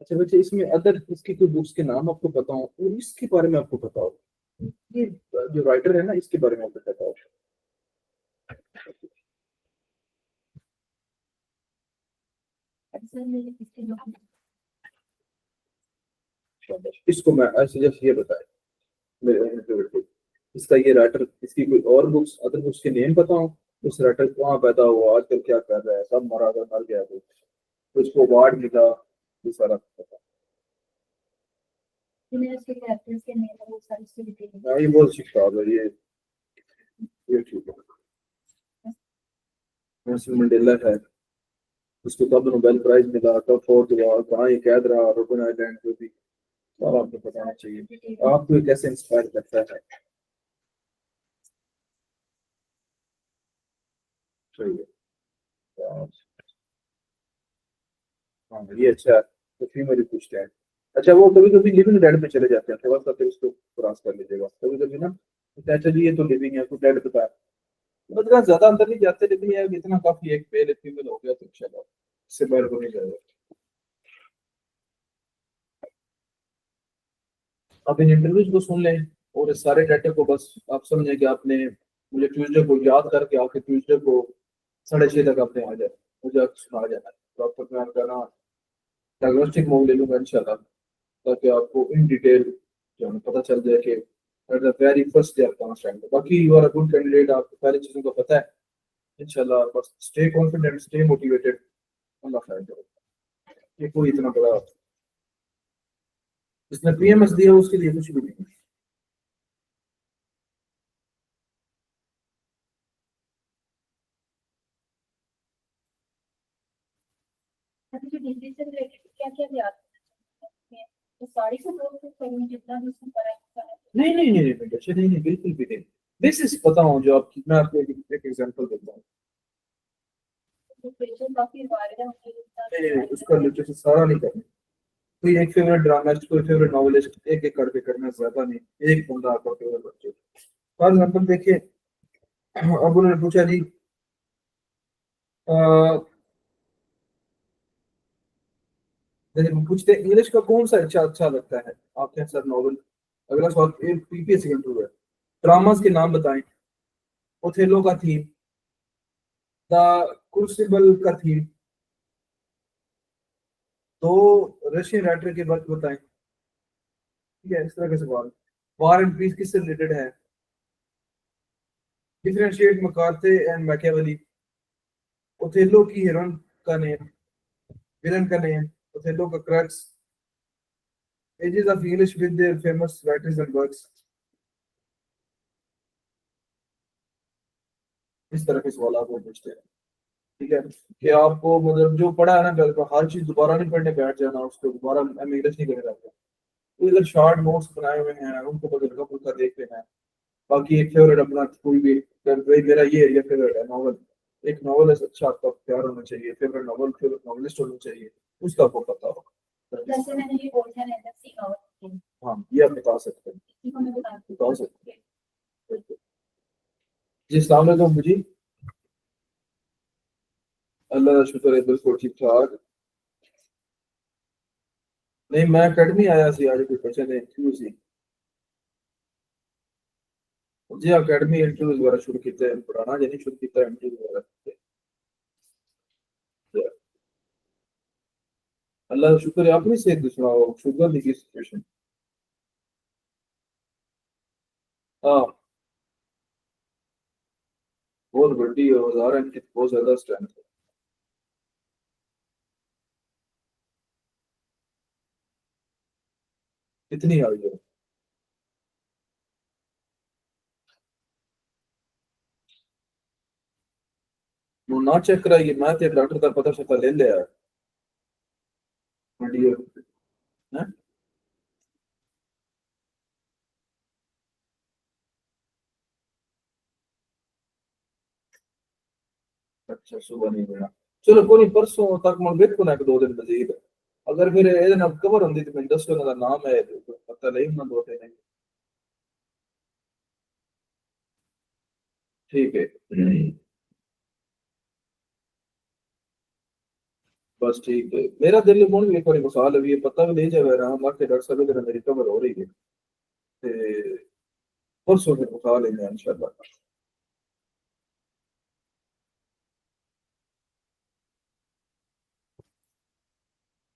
अच्छा बच्चे, इसमें अदर इसकी कोई बुक्स के नाम आपको पता हो और इसके बारे में आपको पता हो, ये जो राइटर है ना इसके बारे में आपको पता हो? शाबाश। इसको मैं ऐसे जैसे ये बताए मेरे फेवरेट बुक, इसका ये राइटर, इसकी कोई और बुक्स अदर बुक्स के नेम पता हो, उस राइटर कहाँ पैदा हुआ, आजकल क्या कर रहा है, सब मरा था मर गया, तो उसको अवार्ड मिला, ये सारा पता। उसके कैरेक्टर्स के नेम बहुत सारी स्टोरी थी। हाँ ये बहुत अच्छी किताब है ये ठीक है। नेल्सन मंडेला है, उसको कब नोबेल प्राइज मिला, कब फोर्थ हुआ, कहाँ ये कैद रहा, रोबन आइलैंड, जो भी सारा आपको बताना चाहिए। आपको ये कैसे इंस्पायर करता है? सही है। हाँ ये अच्छा है, तो फीमेल पूछते हैं। अच्छा वो कभी कभी लिविंग डेड पे चले जाते हैं, थोड़ा सा फिर उसको क्रॉस कर लीजिएगा कभी कभी ना, अच्छा जी ये तो लिविंग है तो डेड बता है, मतलब ज्यादा अंदर नहीं जाते, लेकिन ये इतना काफी एक मेल एक फीमेल हो गया तो चलो इससे बाहर हो नहीं जाएगा। आप इन इंटरव्यूज को सुन लें और इस सारे डाटा को बस आप समझें कि आपने मुझे ट्यूसडे को याद करके आपके ट्यूसडे को 6:30 तक आपने आ जाए, मुझे सुना जाना है, तो आपको मैं आपका ना डायग्नोस्टिक मोड ले लूंगा इंशाल्लाह, ताकि आपको इन डिटेल जो है पता चल जाए कि at the very first day आपका स्टैंड। बाकी you are a good candidate, आपको सारी चीज़ों का पता है, इंशाल्लाह बस स्टे कॉन्फिडेंट, स्टे मोटिवेटेड, अल्लाह खैर करे। ये कोई इतना बड़ा जिसने पीएमएस दिया उसके लिए कुछ भी नहीं। अभी जो डिग्री से रिलेटेड क्या क्या याद है? तो सारी से लोग तो कहीं जितना भी उसमें पढ़ा है। नहीं नहीं नहीं नहीं बेटा, अच्छा नहीं नहीं बिल्कुल भी नहीं। बेसिस बताऊं जो आप, मैं आपको एक एग्जांपल देता हूँ। तो पेशेंट काफी वायरल है मुझे नहीं नहीं, उसका लिटरेचर सारा नहीं करना। कोई एक फेवरेट ड्रामास्ट, कोई फेवरेट नॉवेलिस्ट, एक एक करके करना, ज्यादा नहीं। एक बंदा आपका फेवरेट बच्चे, फॉर एग्जाम्पल देखिए, अब उन्होंने पूछा जी जैसे वो पूछते हैं इंग्लिश का कौन सा अच्छा अच्छा लगता है, आप क्या सर नॉवल। अगला सवाल पीपीएससी का इंटरव्यू है, ड्रामास के नाम बताएं। ओथेलो का थीम, द क्रूसिबल का थीम, दो रशियन राइटर के वर्क बताएं। ठीक है, इस तरह के सवाल। वार एंड पीस किससे रिलेटेड है, differentiate McCarthy and Machiavelli, Othello की हीरोइन का नेम, विलन का नेम, ओथेलो का crux, ages of English with their famous writers and works. इस तरह के सवाल आप वो पूछते हैं। ठीक है, कि आपको मतलब जो पढ़ा है ना कल का, हर चीज दोबारा नहीं पढ़ने बैठ जाना, उसको दोबारा इंग्लिश नहीं करने लगता। तो इधर शॉर्ट नोट्स बनाए हुए हैं, उनको बस हल्का फुल्का देख लेना है। बाकी एक फेवरेट अपना कोई भी, भाई मेरा ये एरिया फेवरेट है नॉवल, एक नॉवल है अच्छा आपका प्यार होना चाहिए, फेवरेट नॉवल, फेवरेट नॉवलिस्ट होना चाहिए, उसका आपको पता हो। जैसे मैंने ये बोला है ना सीखा और हाँ, ये आप बता सकते हैं, इसी को मैं बता सकते हैं। जी अस्सलाम वालेकुम जी। अल्लाह का शुक्र है, बिल्कुल ठीक ठाक। नहीं मैं अकेडमी आया सी आज कोई बच्चे ने इंटरव्यू सी जी, अकेडमी इंटरव्यू वगैरह शुरू किए हैं, पढ़ाना जी नहीं शुरू किया इंटरव्यू वगैरह। अल्लाह का शुक्र है, अपनी सेहत सुनाओ, शुगर की सिचुएशन। हाँ बहुत बड़ी है, औजार है इनकी बहुत ज्यादा स्ट्रेंथ है। कितनी आई है वो ना चेक कराइए, मैं तो डॉक्टर का पता शता ले लिया है। बड़ी है। अच्छा सुबह नहीं मिला, चलो कोई नहीं, परसों तक मैं देखो ना, 2 दिन मजीद अगर फिर ये ना कवर होंगी तो मैं दस का नाम है तो पता नहीं ना 2 दिन। ठीक है। बस ठीक है, मेरा दिल मन भी एक बार मिसाल है, ये पता भी नहीं चल रहा हमारे डॉक्टर साहब की मेरी कवर हो रही है ते परसों फिर मिसाल लेंगे इंशाल्लाह।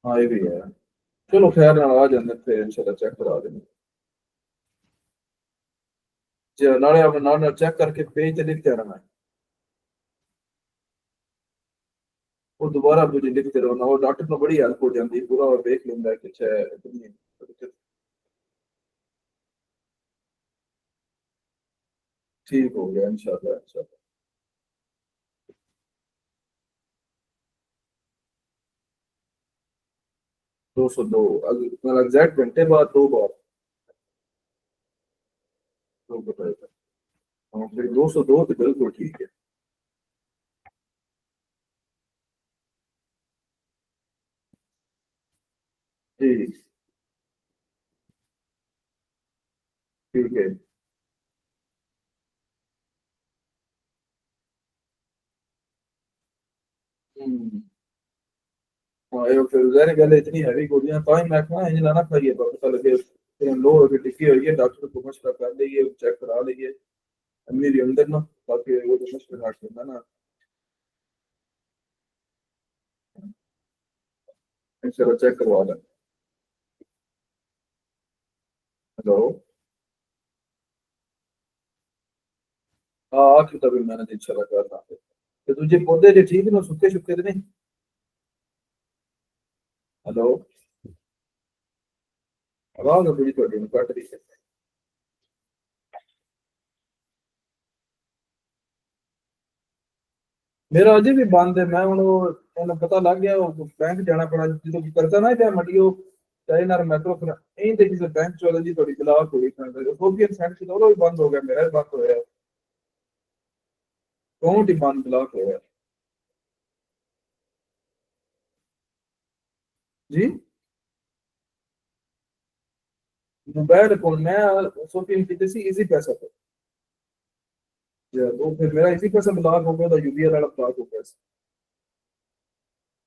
हाँ ये भी है, चलो खैर ना आ जाने फिर इंशाल्लाह चेक करा देंगे। जी नाले आप नाले चेक करके पेज ते लिखते रहना, वो दोबारा मुझे लिखते रहो ना, वो डॉक्टर को बड़ी हेल्प हो जाती है, पूरा और देख लेंगे कि अच्छा है ठीक हो गया इंशाल्लाह इंशाल्लाह। 202 मतलब एग्जैक्ट घंटे बाद 2 बार, तो बताएगा। हाँ फिर 202 तो बिल्कुल ठीक है। जी ठीक है। हम्म, हाँ ये फिर जहर गल इतनी हैवी गोलियां तो ही मैं कहना इंज ना खाइए, तो पता लगे फिर लो होकर टिकी हुई है, डॉक्टर को मशवरा कर लीजिए, चेक करा लीजिए मेरी अंदर ना, ताकि वो जो मशवरा हाट करना ना इंशाल्लाह चेक करवा लें। हेलो। हाँ आखिर तभी मैंने इंशाल्लाह करना। ਤੇ ਦੂਜੇ ਪੌਦੇ ਜੇ ਠੀਕ ਨੇ ਸੁੱਕੇ ਸੁੱਕੇ ਤੇ ਨਹੀਂ। ਹੈਲੋ ਆਵਾਜ਼ ਬੜੀ ਤੁਹਾਡੀ ਨੂੰ ਕੱਟ ਰਹੀ ਹੈ। ਮੇਰਾ ਅਜੇ ਵੀ ਬੰਦ ਹੈ। ਮੈਂ ਹੁਣ ਮੈਨੂੰ ਪਤਾ ਲੱਗ ਗਿਆ ਉਹ ਬੈਂਕ ਜਾਣਾ ਪੈਣਾ ਜਦੋਂ ਕਰਦਾ ਨਾ ਜਾਂ ਮਟੀਓ ਚਾਹੇ ਨਾਲ ਮੈਟਰੋ ਫਿਰ ਇਹ ਤੇ ਕਿਸੇ ਬੈਂਕ ਚੋਂ ਜੀ ਤੁਹਾਡੀ ਬਲਾਕ ਹੋਈ ਸੋਫੀਅਨ ਸੈਂਟਰ ਸੀ ਉਹ ਵੀ ਬੰਦ ਹੋ ਗਿਆ ਮੇਰਾ ਵੀ ਬੰਦ ਹੋਇਆ ਅਕਾਊਂਟ ਹੀ ਬੰਦ ਬਲਾਕ ਹੋਇਆ ਜੀ। मोबाइल अकाउंट मैं सोफियन की थी इजी पैसा पे वो फिर मेरा इसी पैसा ब्लॉक हो गया था यूपीआई वाला ब्लॉक हो गया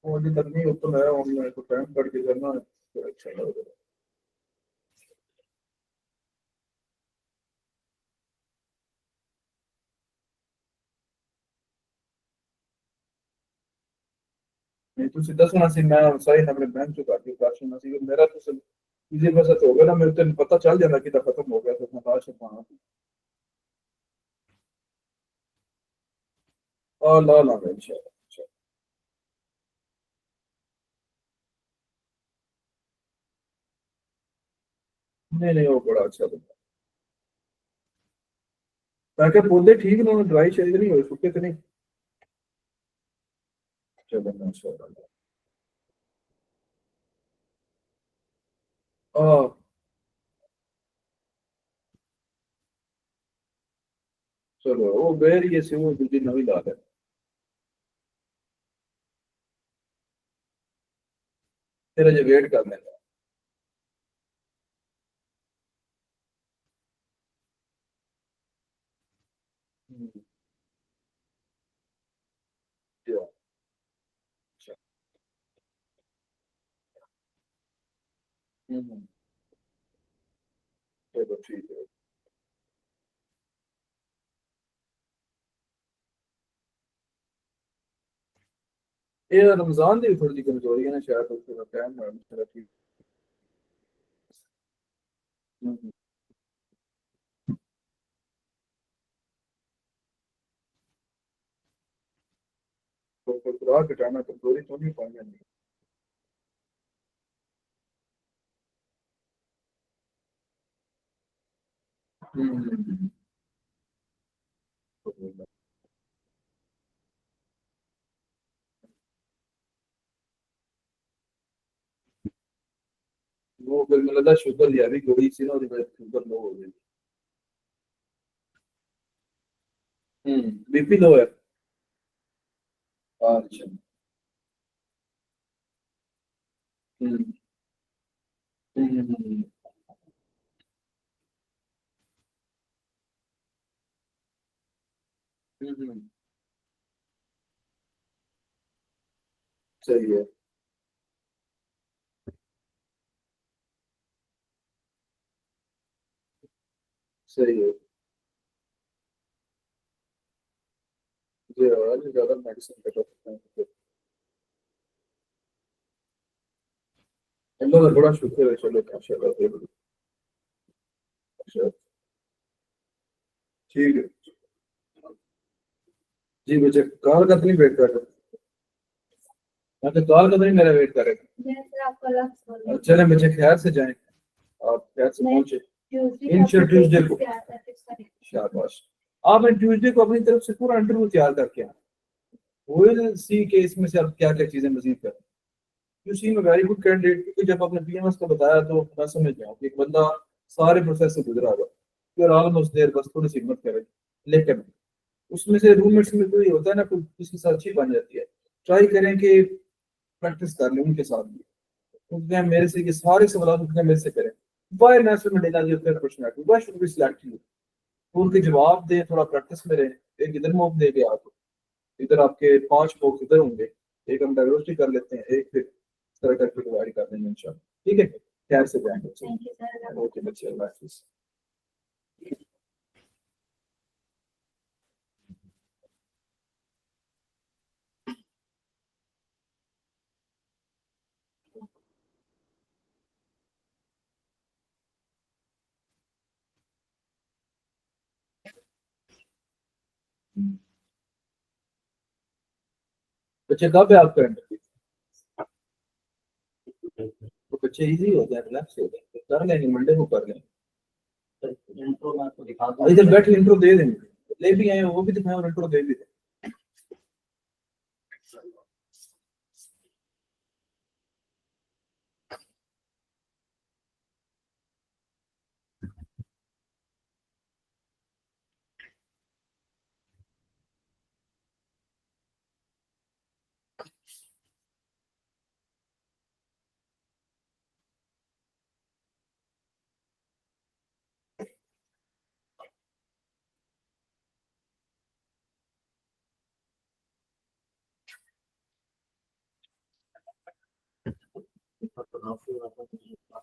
वो अभी तक नहीं ओपन है ऑनलाइन तो टाइम कट के करना है तो अच्छा लगेगा। नहीं तो सीधा सुना सी मैं सही अपने बैंक चुका के काश ना सी मेरा तो सब इजी पैसा तो हो गया ना मेरे को पता चल जाना कि खत्म हो गया तो मैं काश पाना और ला ला इंशाल्लाह। नहीं नहीं वो बड़ा अच्छा बंदा ताकि पौधे ठीक ना ड्राई शरीर नहीं हो सूखे तो नहीं चलो माशाल्लाह। हाँ चलो वो बेर ये से वो दूसरी नवी ला है। फिर अजय वेट कर लेंगे। हम्म, या, अच्छा, हम्म, चलो ठीक है। ये रमजान की थोड़ी सी कमजोरी है ना शायद उसका टाइम है मेरा ठीक। हम्म, तो फिर खुराक घटाना कमजोरी तो नहीं पाएंगे नहीं। हम्म, वो फिर मुझे लगता है शुगर या भी गोली सी ना और शुगर लो हो गई। बीपी लो है। अच्छा। हम्म, हम्म, हम्म, सही है सही है। जी आज ज्यादा मेडिसिन का सकते हैं। अल्लाह का बड़ा शुक्र है चलो माशाल्लाह फिर। अच्छा, ठीक है। जी मुझे कॉल का तो नहीं वेट कर रहे। मैं तो कॉल का तो नहीं मेरा वेट कर रहे। जैसे आपका लक्ष्य बोले चले मुझे खैर से जाएं आप खैर से नहीं पहुंचे ट्यूसडे ट्यूसडे को क्या आता है फिक्स करें। शाबाश। आपने ट्यूसडे को अपनी तरफ से पूरा इंटरव्यू तैयार करके आना। विल सी के इसमें से आप क्या क्या चीजें मजीद करें। यू सी में वेरी गुड कैंडिडेट क्योंकि जब आपने पीएमएस को बताया तो मैं समझ गया कि एक बंदा सारे प्रोसेस से गुजरा होगा फिर ऑलमोस्ट देर बस थोड़ी सी हिम्मत करे। लेकिन उसमें से रूममेट्स में कोई होता है ना कोई किसी के साथ अच्छी बन जाती है। ट्राई करें कि प्रैक्टिस कर लें उनके साथ भी क्योंकि मेरे से कि सारे सवाल उठने मेरे से करें। वाई नेशनल मिलेगा जो फिर क्वेश्चन है why should be select you उनके जवाब दें थोड़ा प्रैक्टिस में रहें। एक इधर मॉक दे के आप इधर आपके 5 मॉक इधर होंगे एक हम डाइवर्सिटी कर लेते हैं एक फिर इस तरह करके डिवाइड कर देंगे इंशाल्लाह ठीक है। खैर से जाएंगे थैंक यू सर। ओके बच्चे अल्लाह हाफिज़। बच्चे कब है आपका इंटरव्यू? तो बच्चे इजी हो जाए, रिलैक्स हो जाए, कर लेंगे, मंडे को कर लेंगे। इंट्रो मैं आपको दिखाता हूँ। इधर बैठ इंट्रो दे देंगे, ले भी आए वो भी दिखाएं और इंट्रो दे भी दें।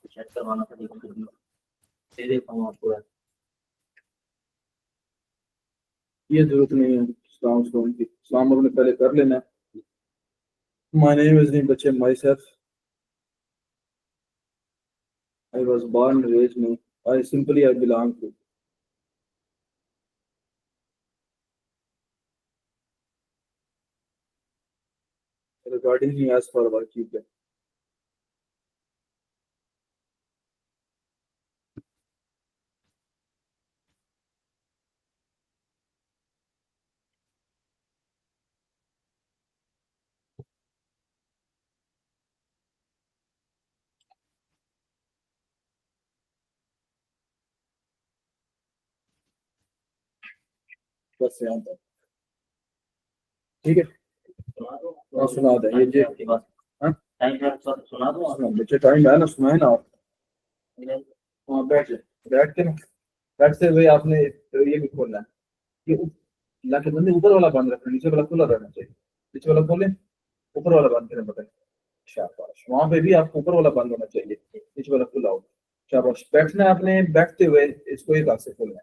चेक करवाना पड़ेगा, दे देता हूँ आपको। ये जरूरत नहीं है सलाम सलाम की, सलाम अपने पहले कर लेना। My name is Bache, myself. I was born and raised me. I belong to. Regarding me as for work, you can. बस यहाँ तक, ठीक है। हाँ, सुना दे ये जे हाँ सुना दो सुना बच्चे, टाइम है ना, सुनाए ना आप। हाँ बैठ जाए, बैठ के ना, बैठ से भाई आपने ये भी खोलना है कि लाके बंदे ऊपर वाला बंद रखना, नीचे वाला खुला रहना चाहिए। नीचे वाला खोले, ऊपर वाला बंद करना पड़ेगा। शाबाश, वहां पे भी आपको ऊपर वाला बंद होना चाहिए, नीचे वाला खुला हो। शाबाश, बैठना है आपने, बैठते हुए इसको एक हाथ से खोलना है।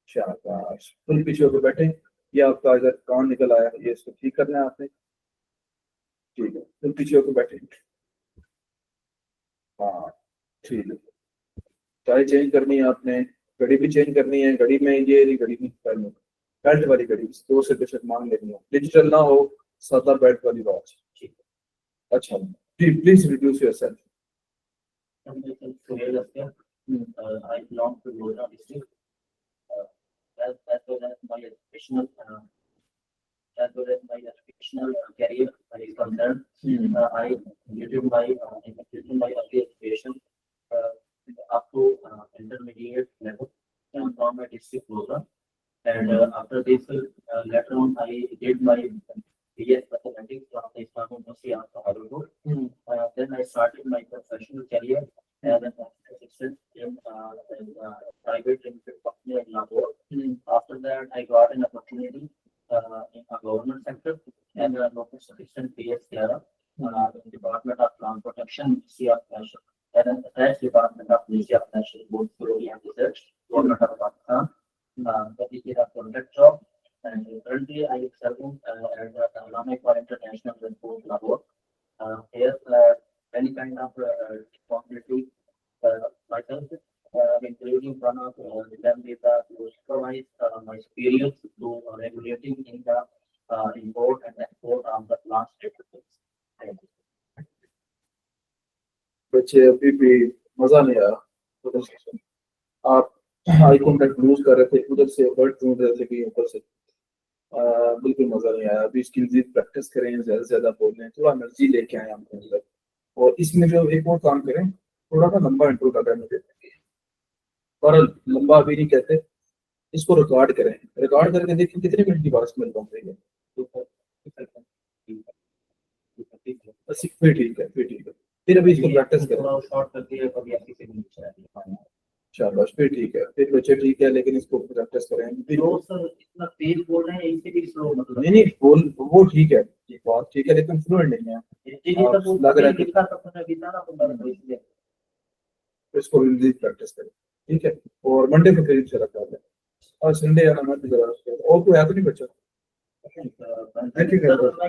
शाबाश, फुल पीछे होकर बैठे। ये आपका अगर कान निकल आया, ये इसको ठीक करना है आपने। ठीक है, फुल पीछे होकर बैठे। हाँ ठीक है। टाई चेंज करनी है आपने, घड़ी भी चेंज करनी है। घड़ी में ये नहीं, घड़ी नहीं करनी, बेल्ट वाली घड़ी, 2 से मांग लेनी है, डिजिटल ना हो, सादा बेल्ट वाली वॉच। ठीक है, अच्छा please reduce your self. I belong to Lodha district. As well as my educational, as well as my educational career is concerned. I due to my early education up to intermediate level from my district Lodha. And after this, later on, I did my BS mathematics from the Islamic University of Harur. Then I started my professional career as an assistant in private limited company in Lahore. After that, I got an opportunity in a government sector as a local assistant PS Clara, in Department of Plant Protection, Ministry of National, and an attached Department of Ministry of National Food Security and Research, Government of Pakistan. That is a contract job. And currently, I am serving as a Allama for International Transport Lahore. Here, any kind of responsibility myself, including one of them is to supervise my superiors to regulating in the import and export of the plant statistics. बच्चे अभी भी मजा नहीं आया। आप eye contact loose कर रहे थे, उधर से वर्ड ढूंढ रहे थे कि ऊपर से, बिल्कुल मजा नहीं आया। अभी इसकी प्रैक्टिस करें, ज्यादा से ज्यादा बोलें, थोड़ा एनर्जी लेके आए हम अंदर। और इसमें जो एक और काम करें, थोड़ा सा लंबा इंट्रो कर रहे हैं, पर लंबा अभी नहीं कहते, इसको रिकॉर्ड करें, रिकॉर्ड करके देखिए कितने मिनट की बात मिल पाती है। फिर ठीक है, फिर ठीक है, फिर अभी इसको प्रैक्टिस करें। शॉर्ट करके कभी ऐसी से नहीं शाबाश, फिर ठीक है, फिर बच्चे ठीक है, लेकिन इसको प्रैक्टिस करें। सर इतना तेज बोल रहे हैं, इनसे भी स्लो मतलब नहीं बोल, वो ठीक है, बात ठीक है, लेकिन फ्लुएंट नहीं है। लग रहा है कि इसको भी प्रैक्टिस करें, ठीक है। और मंडे को फिर चला जाता है, और संडे आना मत जरा। और कोई है तो नहीं बच्चा?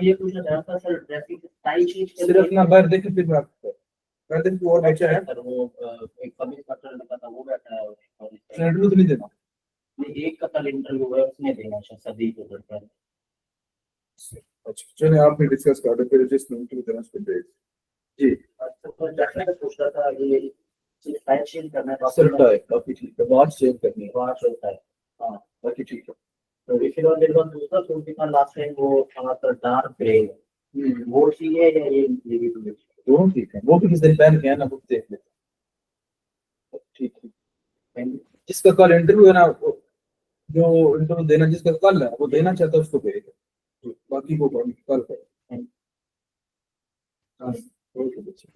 ये पूछना चाहता सर, ड्रेसिंग स्टाइल सिर्फ ना बाहर देखे, फिर बात कर दिन को। और बच्चा है सर, वो एक कभी पत्र लिखा था, वो बैठा है इंटरव्यू तो नहीं देना? एक का कल इंटरव्यू है, उसने देना शायद सभी को करता है। अच्छा चलिए आपने डिस्कस कर दो फिर जिस नोट की तरह से भेज जी तो जैसे मैं पूछ रहा था ये फाइल चेंज करना है सरटा है काफी ठीक है बात चेक करनी है वहाँ चलता है। हाँ बाकी ठीक है तो इसके बाद मेरे पास दूसरा सूट दिखा लास्ट टाइम वो हमारा डार्क ग्रे वो चाहिए या ये भी चाहिए? दोनों ठीक है वो भी किस दिन पहन के है ना वो देख लेते ठीक है जिसका कल इंटरव्यू है ना जो इंटरव्यू देना जिसका कल है वो देना चाहता है उसको भेज बाकी वो कल करें हाँ ओके बच्चे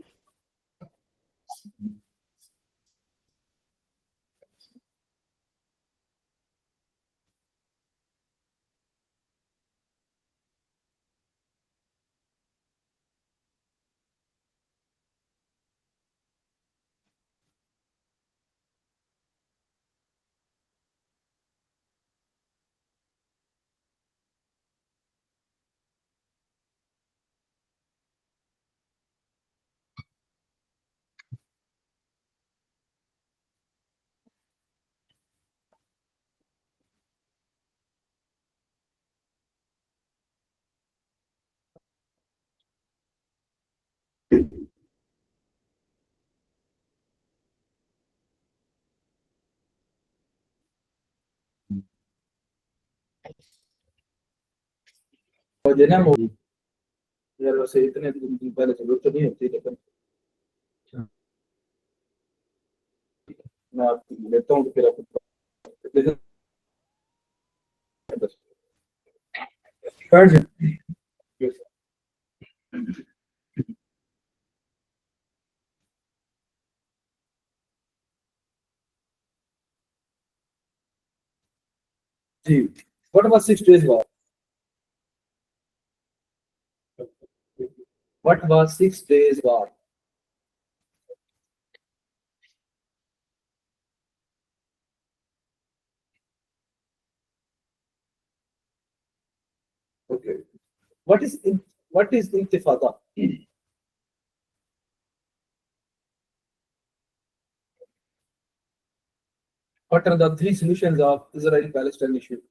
और देना वो यार वैसे इतने दिन पहले जरूरत तो नहीं होती लेकिन मैं आपको लेता हूँ तो फिर आपको बैठ जाए जी व्हाट वाज 6 days बाद व्हाट वाज 6 days बाद ओके व्हाट इज इंतिफादा What are the 3 solutions of Israel-Palestine issue?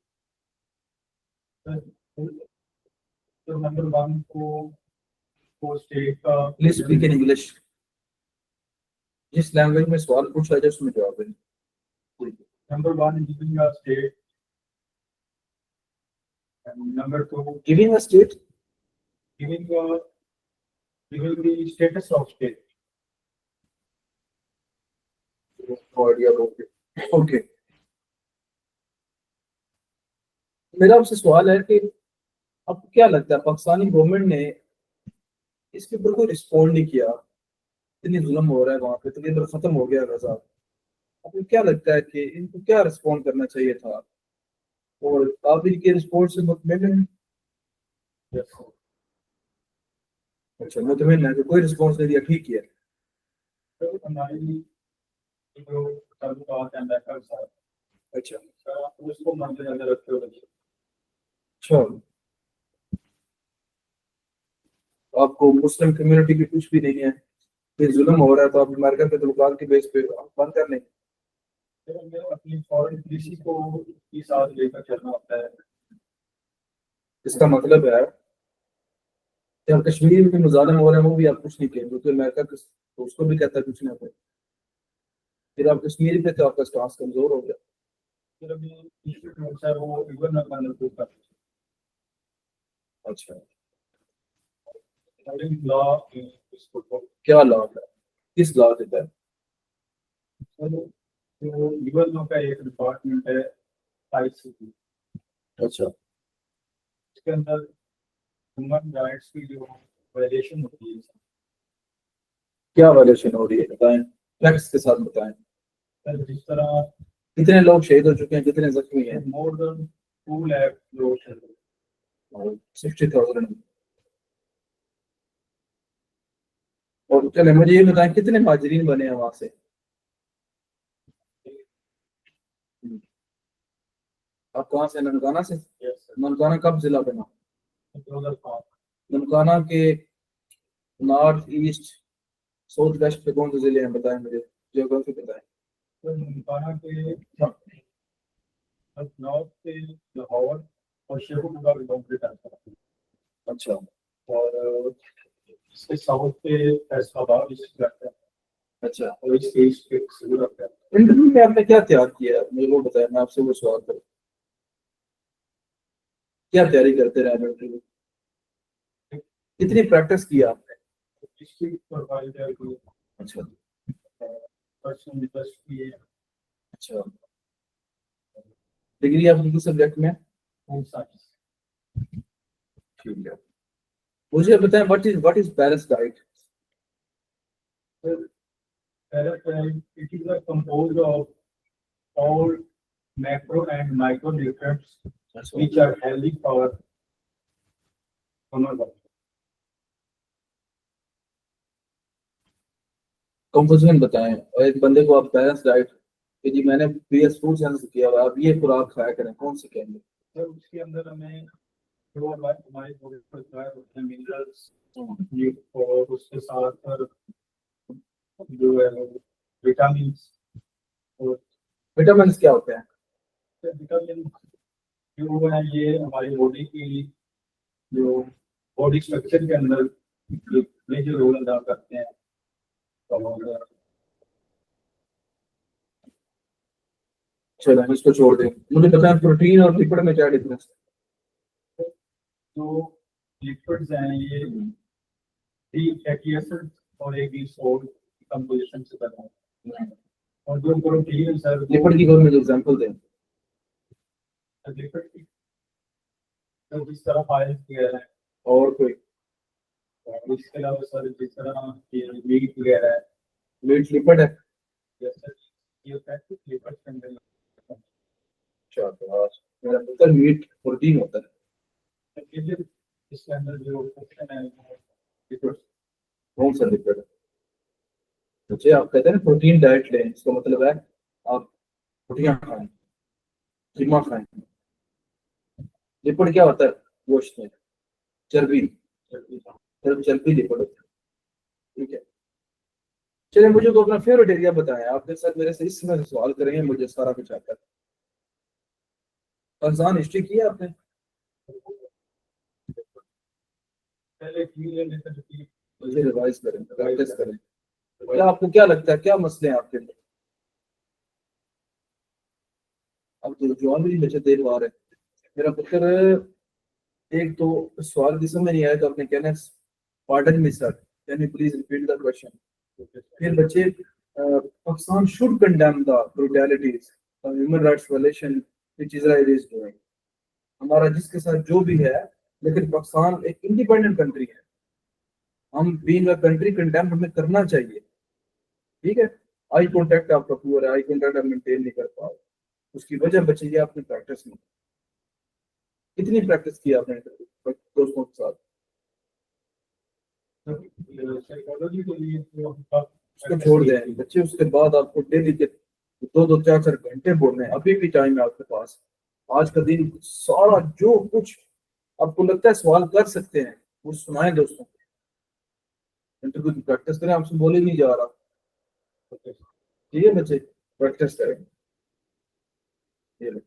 तो नंबर वन को स्टेट का Please speak in English. जिस लैंग्वेज में सवाल पूछा जाए उसमें जवाब दें number one giving a state number two giving a state giving the status of state okay मेरा आपसे सवाल है कि आपको क्या लगता है पाकिस्तानी गवर्नमेंट ने इसके ऊपर कोई रिस्पॉन्ड नहीं किया इतनी जुल्म हो रहा है वहां पे तकरीबन खत्म हो गया गजा आपको क्या लगता है कि इनको क्या रिस्पॉन्ड करना चाहिए था और आप इनके रिस्पॉन्ड से मुतमिन हैं अच्छा मुतमिन है कि कोई रिस्पॉन्स नहीं दिया ठीक है तो हमारी जो ताल्लुकात हैं अमेरिका के साथ अच्छा उसको मद्देनजर रखते हुए अच्छा आपको मुस्लिम कम्युनिटी की कुछ भी नहीं है फिर जुल्म हो रहा है तो आप अमेरिका के तल्लुकात के बेस पे बंद कर लें फिर हमें अपनी फॉरेन पॉलिसी को के साथ लेकर चलना होता है इसका मतलब है कि हम कश्मीर में मुजालिम हो रहे हैं वो भी आप कुछ नहीं कहें क्योंकि अमेरिका तो उसको भी कहता है कुछ ना कुछ फिर आप कश्मीर पे तो आपका स्टांस कमजोर हो गया फिर हमें इशू होता है वो इवन मतलब कर अच्छा लॉ इसको क्या लॉ है किस लॉ देता है तो लीगल लॉ का एक डिपार्टमेंट है आईसीटी अच्छा इसके अंदर ह्यूमन राइट्स की जो वायलेशन होती है क्या वायलेशन हो रही है बताएं फैक्ट्स के साथ बताएं जिस तरह कितने लोग शहीद हो चुके हैं कितने जख्मी हैं मोर देन 2 लाख लोग हैं 60,000 और चले मुझे ये बताएं कितने महाजरीन बने हैं वहां से आप कहाँ से ननकाना से ननकाना कब जिला बना 2005 ननकाना के नॉर्थ ईस्ट साउथ वेस्ट पे कौन से जिले हैं बताएं मुझे जियोग्राफी बताएं तो ननकाना के नॉर्थ से लाहौर और शेखुपुरा बिलोंग करता है अच्छा और इसके साउथ पे फैसलाबाद डिस्ट्रिक्ट आता है अच्छा। और इस एज पे शुरू आता है। इंटरव्यू में आपने क्या तैयार किया है? मुझे वो बताया, मैं आपसे वो सवाल करूँ, क्या तैयारी करते रहे इंटरव्यू? कितनी प्रैक्टिस की आपने? डिस्ट्रिक्ट प्रोफाइल है कोई अच्छा पर्सनल इंटरेस्ट की है अच्छा। डिग्री आपकी किस सब्जेक्ट में है? Home science. ठीक है। मुझे बताएं what is balance diet? It is a composed of all macro and micronutrients which are healthy for human body. Composition बताएं, और एक बंदे को आप बैलेंस डाइट कि जी मैंने बीएस फूड साइंस किया हुआ है, आप ये खुराक खाया करें, कौन सी कहेंगे? सर उसके अंदर हमें जो हमारे बॉडी पर रिक्वायर होते हैं मिनरल्स और उसके साथ जो है विटामिन और विटामिन क्या होते हैं? विटामिन जो है ये हमारी बॉडी की जो बॉडी स्ट्रक्चर के अंदर एक मेजर रोल अदा करते हैं। और चलो हम इसको छोड़ दें, मुझे बताएं प्रोटीन और लिपिड में क्या डिफरेंस है? जो लिपिड्स हैं ये थ्री फैटी एसिड और एक सॉल्ट कंपोजिशन से बना है और जो प्रोटीन सर लिपिड की कोई मुझे एग्जांपल दें। लिपिड तो जिस तरह ऑयल वगैरह है और कोई? और इसके अलावा सर जिस तरह मीट वगैरह है मीट लिपिड है? जैसे ये फैटी लिपिड के अंदर अच्छा तो आज मेरा मतलब मीट प्रोटीन होता है। इसके अंदर जो पोर्शन है लिपिड कौन सा लिपिड है? मुझे आप कहते हैं प्रोटीन डाइट लें, इसका मतलब है आप रोटियां खाएं, कीमा खाएं। लिपिड क्या होता है? गोश्त में चर्बी, चर्बी लिपिड होता है। ठीक है, चलिए मुझे को अपना फेवरेट एरिया बताएं। आपने सर मेरे से इस समय सवाल करेंगे, मुझे सारा कुछ आता है। पाकिस्तान हिस्ट्री की है आपने? पहले मुझे रिवाइज करें, प्रैक्टिस करें। क्या आपको क्या लगता है, क्या मसले हैं आपके अंदर? अब तो जवान भी नहीं बचे देर बार है। मेरा पुत्र एक तो सवाल की समझ नहीं आया तो आपने कहना pardon me sir, can you please repeat the question? फिर बच्चे Pakistan should condemn the brutalities human rights violation which Israel is doing. हमारा जिसके साथ जो भी है, लेकिन पाकिस्तान एक इंडिपेंडेंट कंट्री है, हम बीइंग अ कंट्री कंडेम हमें करना चाहिए। ठीक है, आई कांटेक्ट आपका पूरा, आई कांटेक्ट आप मेंटेन नहीं कर पाओ, उसकी वजह बची है आपने प्रैक्टिस में। कितनी प्रैक्टिस की आपने दोस्तों के साथ? साइकोलॉजी के लिए जो उसको छोड़ दें बच्चे, उसके बाद आपको डेली के 2-4 घंटे बोलने हैं। अभी भी टाइम है आपके पास, आज का दिन सारा जो कुछ आपको लगता है सवाल कर सकते हैं वो सुनाए दोस्तों को। इंटरव्यू की प्रैक्टिस करें, आपसे बोले नहीं जा रहा। ठीक है बच्चे, प्रैक्टिस करें। ये लो।